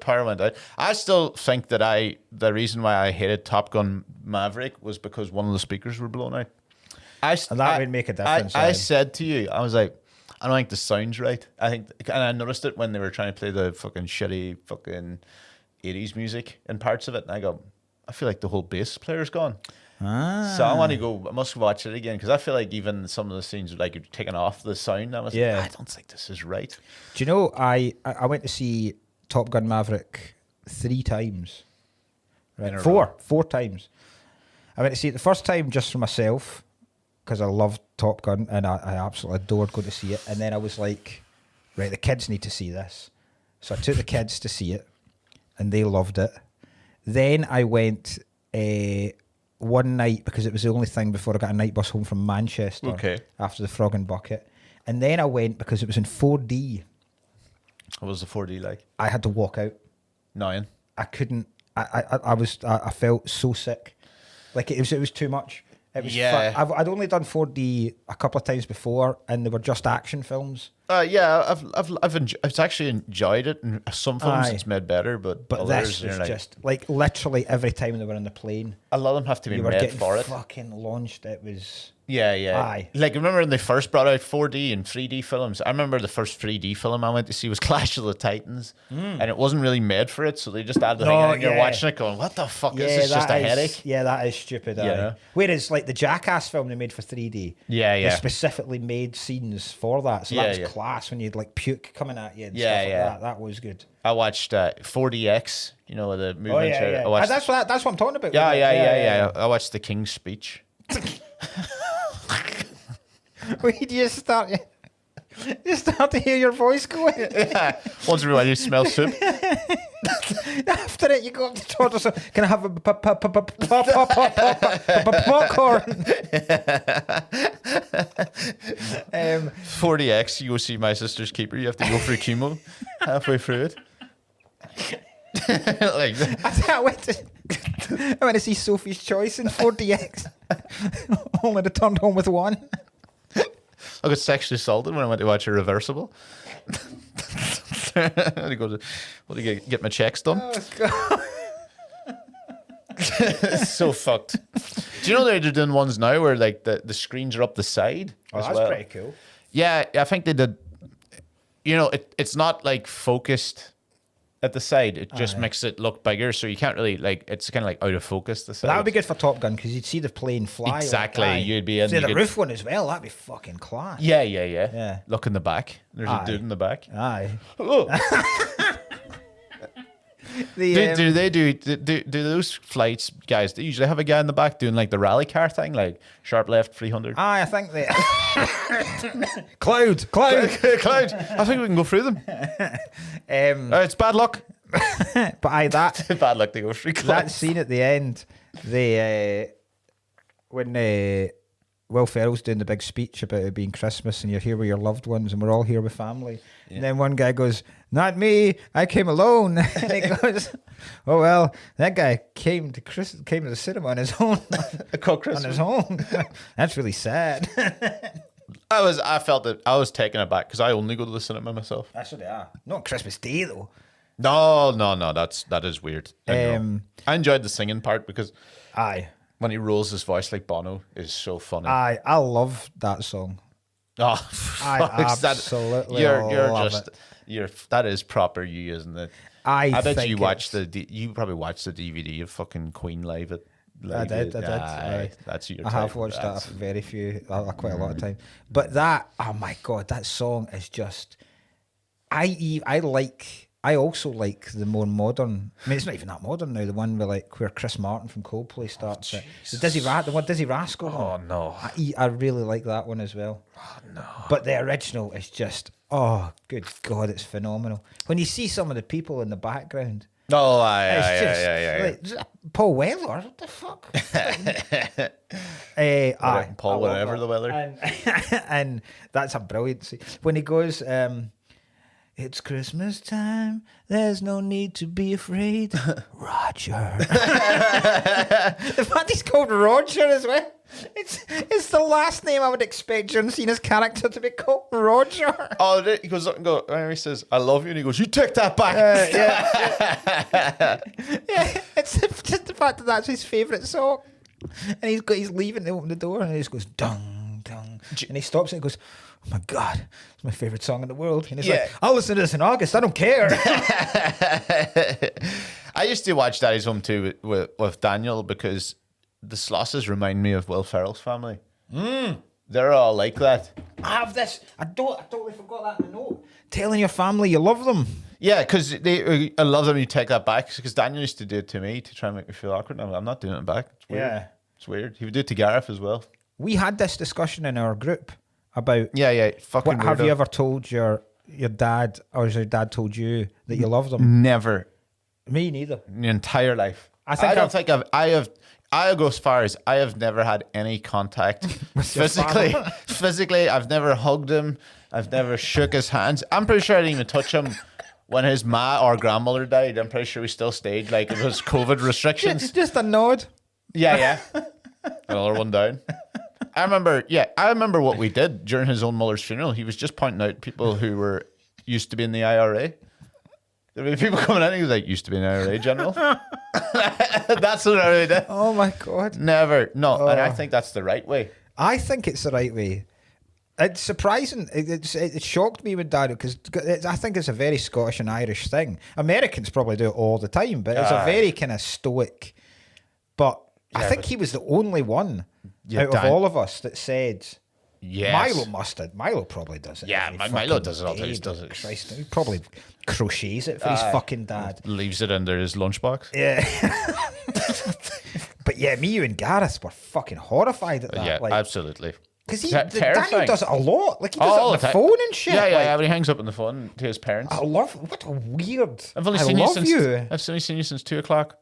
power went out. I still think that the reason why I hated Top Gun Maverick was because one of the speakers were blown out. And that would make a difference. I said to you, I was like, I don't think the sound's right. And I noticed it when they were trying to play the fucking shitty fucking 80s music in parts of it. And I go, I feel like the whole bass player's gone. So I must watch it again, because I feel like even some of the scenes like you're taking off the sound. I was like, I don't think this is right. Do you know, I went to see Top Gun Maverick 3 times. Right? Four times. I went to see it the first time just for myself, because I loved Top Gun and I absolutely adored going to see it. And then I was like, right, the kids need to see this. So I took the kids to see it and they loved it. Then I went one night because it was the only thing before I got a night bus home from Manchester after the Frog and Bucket. And then I went because it was in 4D. What was the 4D like? I had to walk out. Nine. I couldn't. I felt so sick. Like it was too much. It was I'd only done 4D a couple of times before, and they were just action films. Yeah, I've actually enjoyed it, and some films it's made better, but this was just like literally every time they were on the plane, a lot of them have to be made for it. Fucking launched. It was Aye. Like remember when they first brought out 4D and 3D films? I remember the first 3D film I went to see was Clash of the Titans, and it wasn't really made for it, so they just added the thing, and you're watching it going, "What the fuck is this? Just a headache." Yeah, that is stupid. Whereas like the Jackass film they made for 3D, they specifically made scenes for that, so that was class when you'd like puke coming at you and stuff like that. That was good. I watched 4DX, you know, the movie. That's what I'm talking about. Yeah. I watched The King's Speech. Where do you start? You start to hear your voice going. Once in a while, you smell soup. After it, you go up to the order. So, can I have a popcorn? 40X, you go see My Sister's Keeper. You have to go for chemo halfway through it. Like I went to see Sophie's Choice in 40X. Only returned home with one. I got sexually assaulted when I went to watch A I go to get my checks done. Oh, God. It's so fucked. Do you know they're doing ones now where like the screens are up the side? Oh, that's pretty cool. Yeah, I think they did. You know, it's not like focused at the side. It just makes it look bigger, so you can't really like. It's kind of like out of focus. The side. That would be good for Top Gun because you'd see the plane fly. Exactly, you'd be in. See the roof one as well. That'd be fucking class. Yeah. Look in the back. There's a dude in the back. Aye. Do those flights, guys? They usually have a guy in the back doing like the rally car thing, like sharp left 300. I think they. Cloud. I think we can go through them. It's bad luck. But that bad luck to go through. That scene at the end, when Will Ferrell's doing the big speech about it being Christmas and you're here with your loved ones and we're all here with family. Yeah. And then one guy goes, "Not me, I came alone." And he goes, "Oh well, that guy came to the cinema on his own." On his own. That's really sad. I felt that I was taken aback because I only go to the cinema myself. That's what they are. Not Christmas Day though. No, that is weird. I enjoyed the singing part because when he rolls his voice like Bono is so funny. I love that song. Oh, I absolutely love it. That is proper you, isn't it? I bet you watched you probably watched the DVD of fucking Queen live at. I did. That's your. I have watched that very few, quite a lot of time. But that, oh my god, that song is just. I also like the more modern. I mean, it's not even that modern now. The one where Chris Martin from Coldplay starts it. The one Dizzy Rascal. Oh no! I really like that one as well. Oh no! But the original is just, oh good god, it's phenomenal. When you see some of the people in the background. Oh, yeah. Like, Paul Weller, what the fuck? Paul, whatever the weather. And that's a brilliant scene. When he goes, "It's Christmas time, there's no need to be afraid." Roger. The fact he's called Roger as well. It's the last name I would expect John Cena's character to be called, Roger. Oh, he goes up and he says, "I love you," and he goes, "You take that back." Yeah, it's just the fact that that's his favourite song. And he's leaving to open the door and he just goes, dung, dung. And he stops and he goes, "Oh my God, it's my favourite song in the world." And he's like, "I'll listen to this in August, I don't care." I used to watch Daddy's Home too with Daniel because the Slosses remind me of Will Ferrell's family. They're all like that. I have this. I totally forgot that in the note. Telling your family you love them. Yeah, because I love them. You take that back because Daniel used to do it to me to try and make me feel awkward. I'm not doing it back. It's weird. Yeah, it's weird. He would do it to Gareth as well. We had this discussion in our group about fucking. Have you ever told your dad, or has your dad told you that you love them? Never. Me neither. In your entire life. I go as far as I have never had any contact physically. Physically, I've never hugged him. I've never shook his hands. I'm pretty sure I didn't even touch him when his ma or grandmother died. I'm pretty sure we still stayed like it was COVID restrictions. Just a nod. Yeah. Another one down. I remember what we did during his own mother's funeral. He was just pointing out people who were used to be in the IRA. There were people coming in, he was like, used to be an IRA general. That's what I really did. Oh my God. Never. No, and I think that's the right way. I think it's the right way. It's surprising. It shocked me with Dad because I think it's a very Scottish and Irish thing. Americans probably do it all the time, but it's a very kind of stoic. But I think he was the only one out of all of us that said, yes. Milo probably does it. Yeah, Milo does it all the time. He does it. Christ, he probably crochets it for his fucking dad. Leaves it under his lunchbox. Yeah. But yeah, me, you and Gareth were fucking horrified at that. Yeah, like, absolutely. because Daniel does it a lot. Like he does it on the phone and shit. Yeah, when he hangs up on the phone to his parents. What a weird. I've only seen you since 2 o'clock.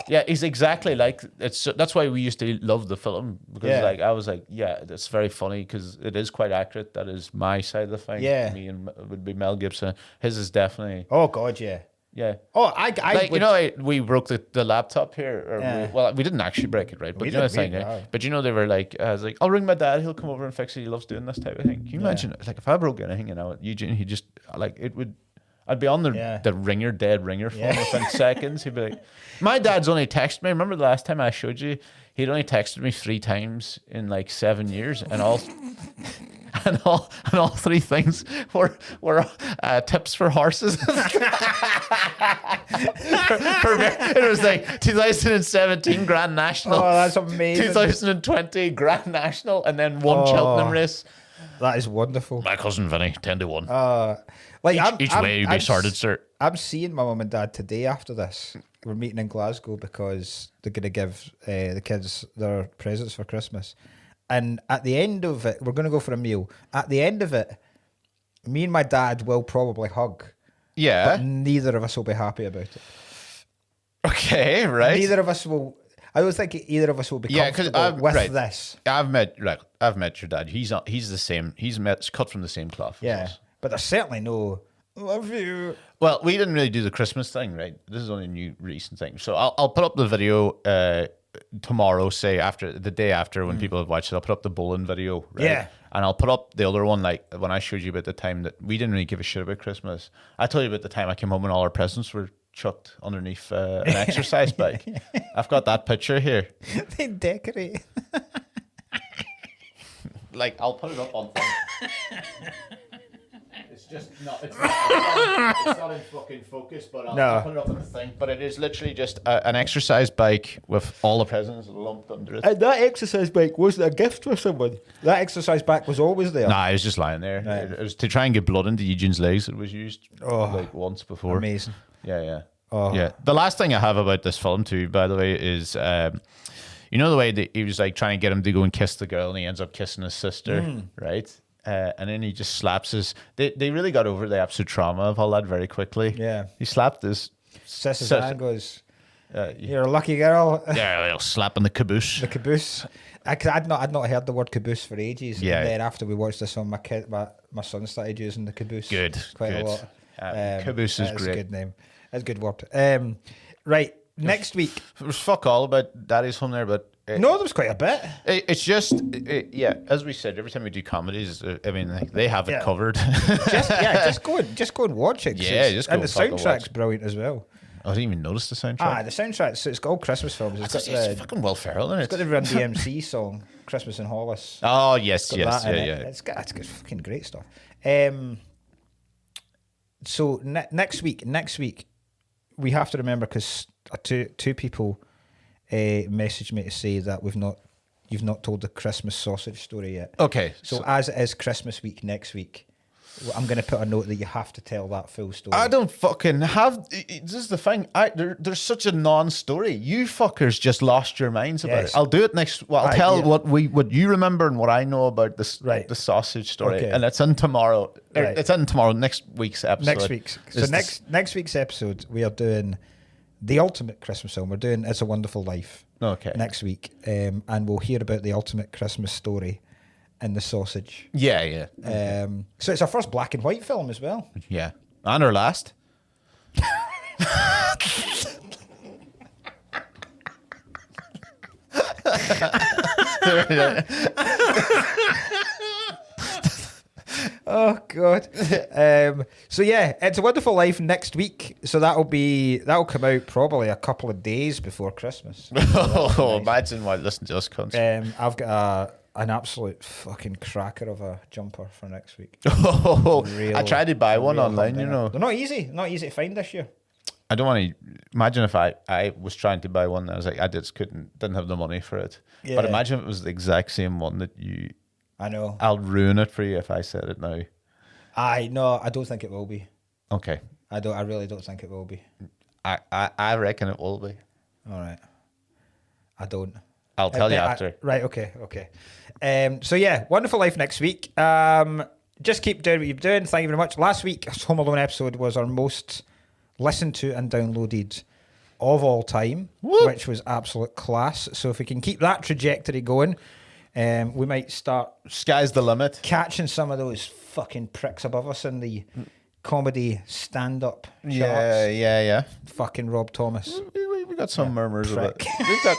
Yeah, he's exactly like that's why we used to love the film because I was like, yeah, that's very funny because it is quite accurate. That is my side of the thing. Yeah, me and would be Mel Gibson. His is definitely. Oh God, yeah. Yeah. Oh, we broke the laptop here. We didn't actually break it, right? But you know the thing, But you know they were like, I was like, I'll ring my dad. He'll come over and fix it. He loves doing this type of thing. Can you imagine? Like if I broke anything and now Eugene, he just like it would. I'd be on the dead ringer phone within seconds. He'd be like, my dad's only texted me. Remember the last time I showed you? He'd only texted me 3 times in like 7 years, and all 3 things were tips for horses. It was like 2017 Grand National. Oh, that's amazing. 2020 Grand National, and then one Cheltenham race. That is wonderful. My cousin Vinny, 10-1. Each way you be sorted, sir. I'm seeing my mum and dad today after this. We're meeting in Glasgow because they're going to give the kids their presents for Christmas. And at the end of it, we're going to go for a meal. At the end of it, me and my dad will probably hug. Yeah. But neither of us will be happy about it. Okay, right. Neither of us will... I don't think either of us will be comfortable with this. I've met your dad. He's the same. He's cut from the same cloth. Yeah. But there's certainly no love you. Well, we didn't really do the Christmas thing, right? This is only a new recent thing. So I'll put up the video tomorrow, say the day after when people have watched it. I'll put up the bowling video, right? Yeah. And I'll put up the other one, like when I showed you about the time that we didn't really give a shit about Christmas. I told you about the time I came home and all our presents were chucked underneath an exercise bike. I've got that picture here. They decorate. Like, I'll put it up on thing. It's just not. It's not in fucking focus, but I'll put it up on the thing. But it is literally just an exercise bike with all the presents lumped under it. And that exercise bike wasn't a gift for someone. That exercise bike was always there. Nah, it was just lying there. Right. It was to try and get blood into Eugene's legs. It was used like once before. Amazing. Yeah. Oh. Yeah. The last thing I have about this film too, by the way, is you know the way that he was like trying to get him to go and kiss the girl, and he ends up kissing his sister, right? And then he just slaps his. They really got over the absolute trauma of all that very quickly. Yeah. He slapped his sister and goes, "You're a lucky girl." Yeah, slapping the caboose. The caboose. I'd not heard the word caboose for ages. Yeah. And then after we watched this on, my son started using the caboose. Quite a lot. Caboose is great. A good name. That's a good word. Right. Next week. There was fuck all about Daddy's Home there, but... no, there was quite a bit. It's just... as we said, every time we do comedies, I mean, they have it covered. just go and watch it. Yeah, just go and the soundtrack's brilliant as well. I didn't even notice the soundtrack. The soundtrack, so it's got all Christmas films. It's fucking Will Ferrell in it. It's got the Run DMC song, Christmas in Hollis. Oh, yes. It's got fucking great stuff. So next week, we have to remember because two people messaged me to say that you've not told the Christmas sausage story yet. Okay. So as it is Christmas week next week, I'm going to put a note that you have to tell that full story. I don't fucking have... This is the thing. There's such a non-story. You fuckers just lost your minds about it. I'll do it next... Well, I'll tell what you remember and what I know about this the sausage story. Okay. And it's in tomorrow. Right. It's in tomorrow, next week's episode. Next week's episode, we are doing the ultimate Christmas film. We're doing It's a Wonderful Life next week. And we'll hear about the ultimate Christmas story in the sausage. Yeah. So it's our first black and white film as well. Yeah. And our last. Oh God. So yeah, It's a Wonderful Life next week. So that'll come out probably a couple of days before Christmas. Oh, imagine why listen to us cunts. I've got an absolute fucking cracker of a jumper for next week. I tried to buy one online, you know. They're not easy to find this year. I don't want to imagine if I was trying to buy one and I was like, I just didn't have the money for it. Yeah. But imagine if it was the exact same one that you. I know. I'll ruin it for you if I said it now. I don't think it will be. Okay. I really don't think it will be. I reckon it will be. All right. I don't. I'll tell you after. Right. Okay. So yeah, Wonderful Life next week. Just keep doing what you're doing. Thank you very much. Last week's Home Alone episode was our most listened to and downloaded of all time, which was absolute class. So if we can keep that trajectory going, we might start. Sky's the limit. Catching some of those fucking pricks above us in the comedy stand-up charts. Yeah. Fucking Rob Thomas. We got some murmurs prick. of it. We've got.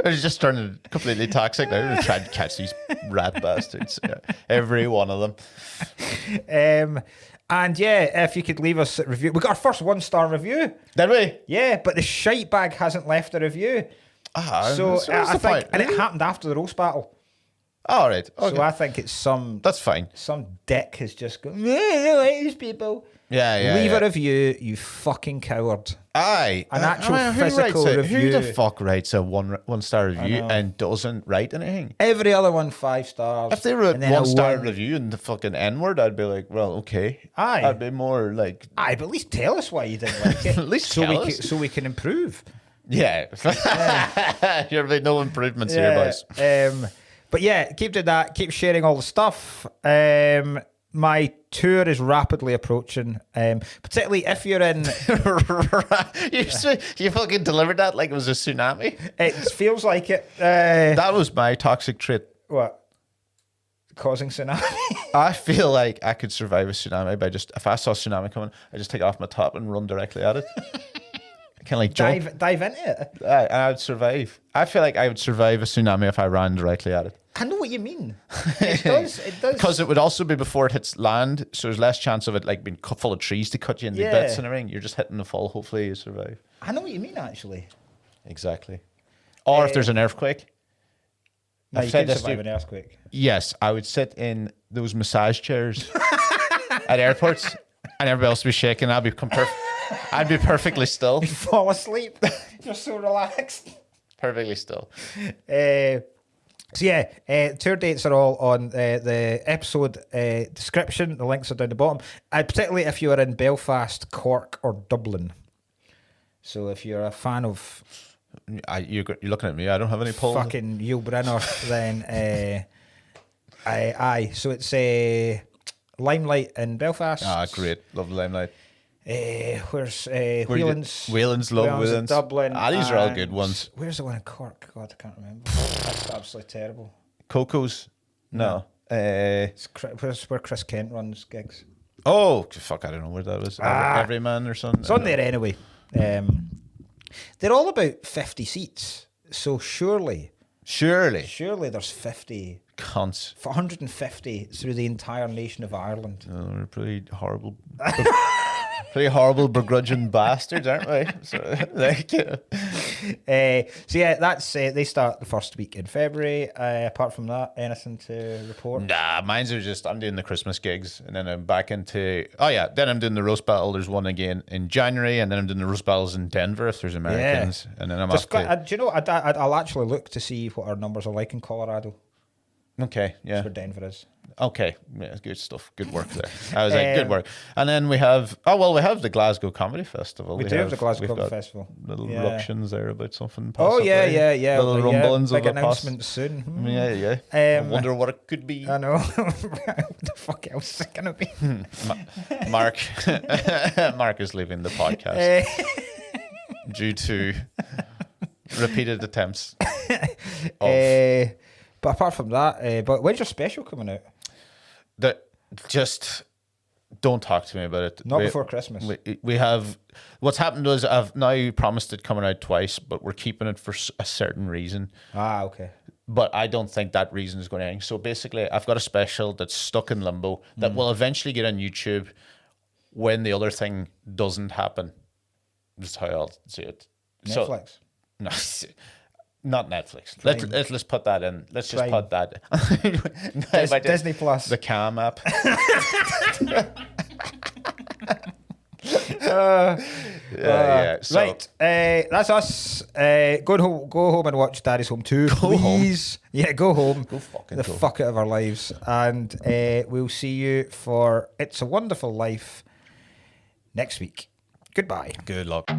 It's just turning completely toxic now. We're trying to catch these rat bastards. Yeah. Every one of them. And yeah, if you could leave us a review. We got our first 1-star review. Did we? Yeah, but the shite bag hasn't left a review. So I think, and it happened after the roast battle. All right. Okay. So I think it's That's fine. Some dick has just gone, I like these people. Yeah. Leave a review, you fucking coward. Aye. An actual physical review. Who the fuck writes a one-star review and doesn't write anything? Every other one 5 stars. If they wrote 1-star review and the fucking N-word, I'd be like, well, okay. Aye. I'd be more like... Aye, but at least tell us why you didn't like it. At least tell us. So we can improve. Yeah. You're like, no improvements here, boys. But yeah, keep doing that. Keep sharing all the stuff. My tour is rapidly approaching, particularly if you're in... You fucking delivered that like it was a tsunami. It feels like it. That was my toxic trait. What? Causing tsunami? I feel like I could survive a tsunami by just... If I saw a tsunami coming, I just take it off my top and run directly at it. Kind of like jump. Dive into it. I would survive. I feel like I would survive a tsunami if I ran directly at it. I know what you mean. It does. Because it would also be before it hits land, so there's less chance of it like being full of trees to cut you into bits and everything. You're just hitting the fall. Hopefully you survive. I know what you mean, actually. Exactly. Or if there's an earthquake. No, you can survive an earthquake. Yes, I would sit in those massage chairs at airports, and everybody else would be shaking. I'd be perfectly still. You fall asleep. You're so relaxed. Perfectly still. So yeah, tour dates are all on the episode description. The links are down the bottom. Particularly if you are in Belfast, Cork, or Dublin. So if you're a fan of... You're looking at me. I don't have any polls. Fucking Yul Brynner, then... So it's Limelight in Belfast. Great. Love Limelight. Where's Whelan's? Whelan's, love Whelan's. Dublin. These are all good ones. Where's the one in Cork? God, I can't remember. That's absolutely terrible. Coco's? No. It's where Chris Kent runs gigs. Oh, fuck, I don't know where that was. Everyman or something? It's on there anyway. They're all about 50 seats. So surely there's 50... Cunts. 150 through the entire nation of Ireland. Oh, we're pretty horrible... Pretty horrible, begrudging bastards, aren't we? So yeah, that's they start the first week in February. Apart from that, anything to report? Nah, mine's are just I'm doing the Christmas gigs, and then I'm back into then I'm doing the roast battle. There's one again in January, and then I'm doing the roast battles in Denver if there's Americans, and then I'm off to... Do you know? I'll actually look to see what our numbers are like in Colorado. Okay, yeah. That's where Denver is. Okay, yeah, good stuff. Good work there. I was like, good work. And then we have the Glasgow Comedy Festival. We do have the Glasgow Comedy Festival. Little ructions there about something Oh, possibly. yeah. Little rumblings big of announcement soon. Yeah. I wonder what it could be. I know. What the fuck else is it going to be? Mark is leaving the podcast due to repeated attempts of... But apart from that, but when's your special coming out? Don't talk to me about it. Not before Christmas. We have... What's happened is I've now promised it coming out twice, but we're keeping it for a certain reason. Ah, okay. But I don't think that reason is going to end. So basically, I've got a special that's stuck in limbo that will eventually get on YouTube when the other thing doesn't happen. That's how I'll see it. Netflix? So, no, not Netflix. Let's put that in. Let's just put that. Disney Plus. The Cam app. So, right, that's us. Go home and watch Daddy's Home 2, please. Home. Yeah, go home. Go fucking the go. fuck out of our lives, and we'll see you for It's a Wonderful Life next week. Goodbye. Good luck.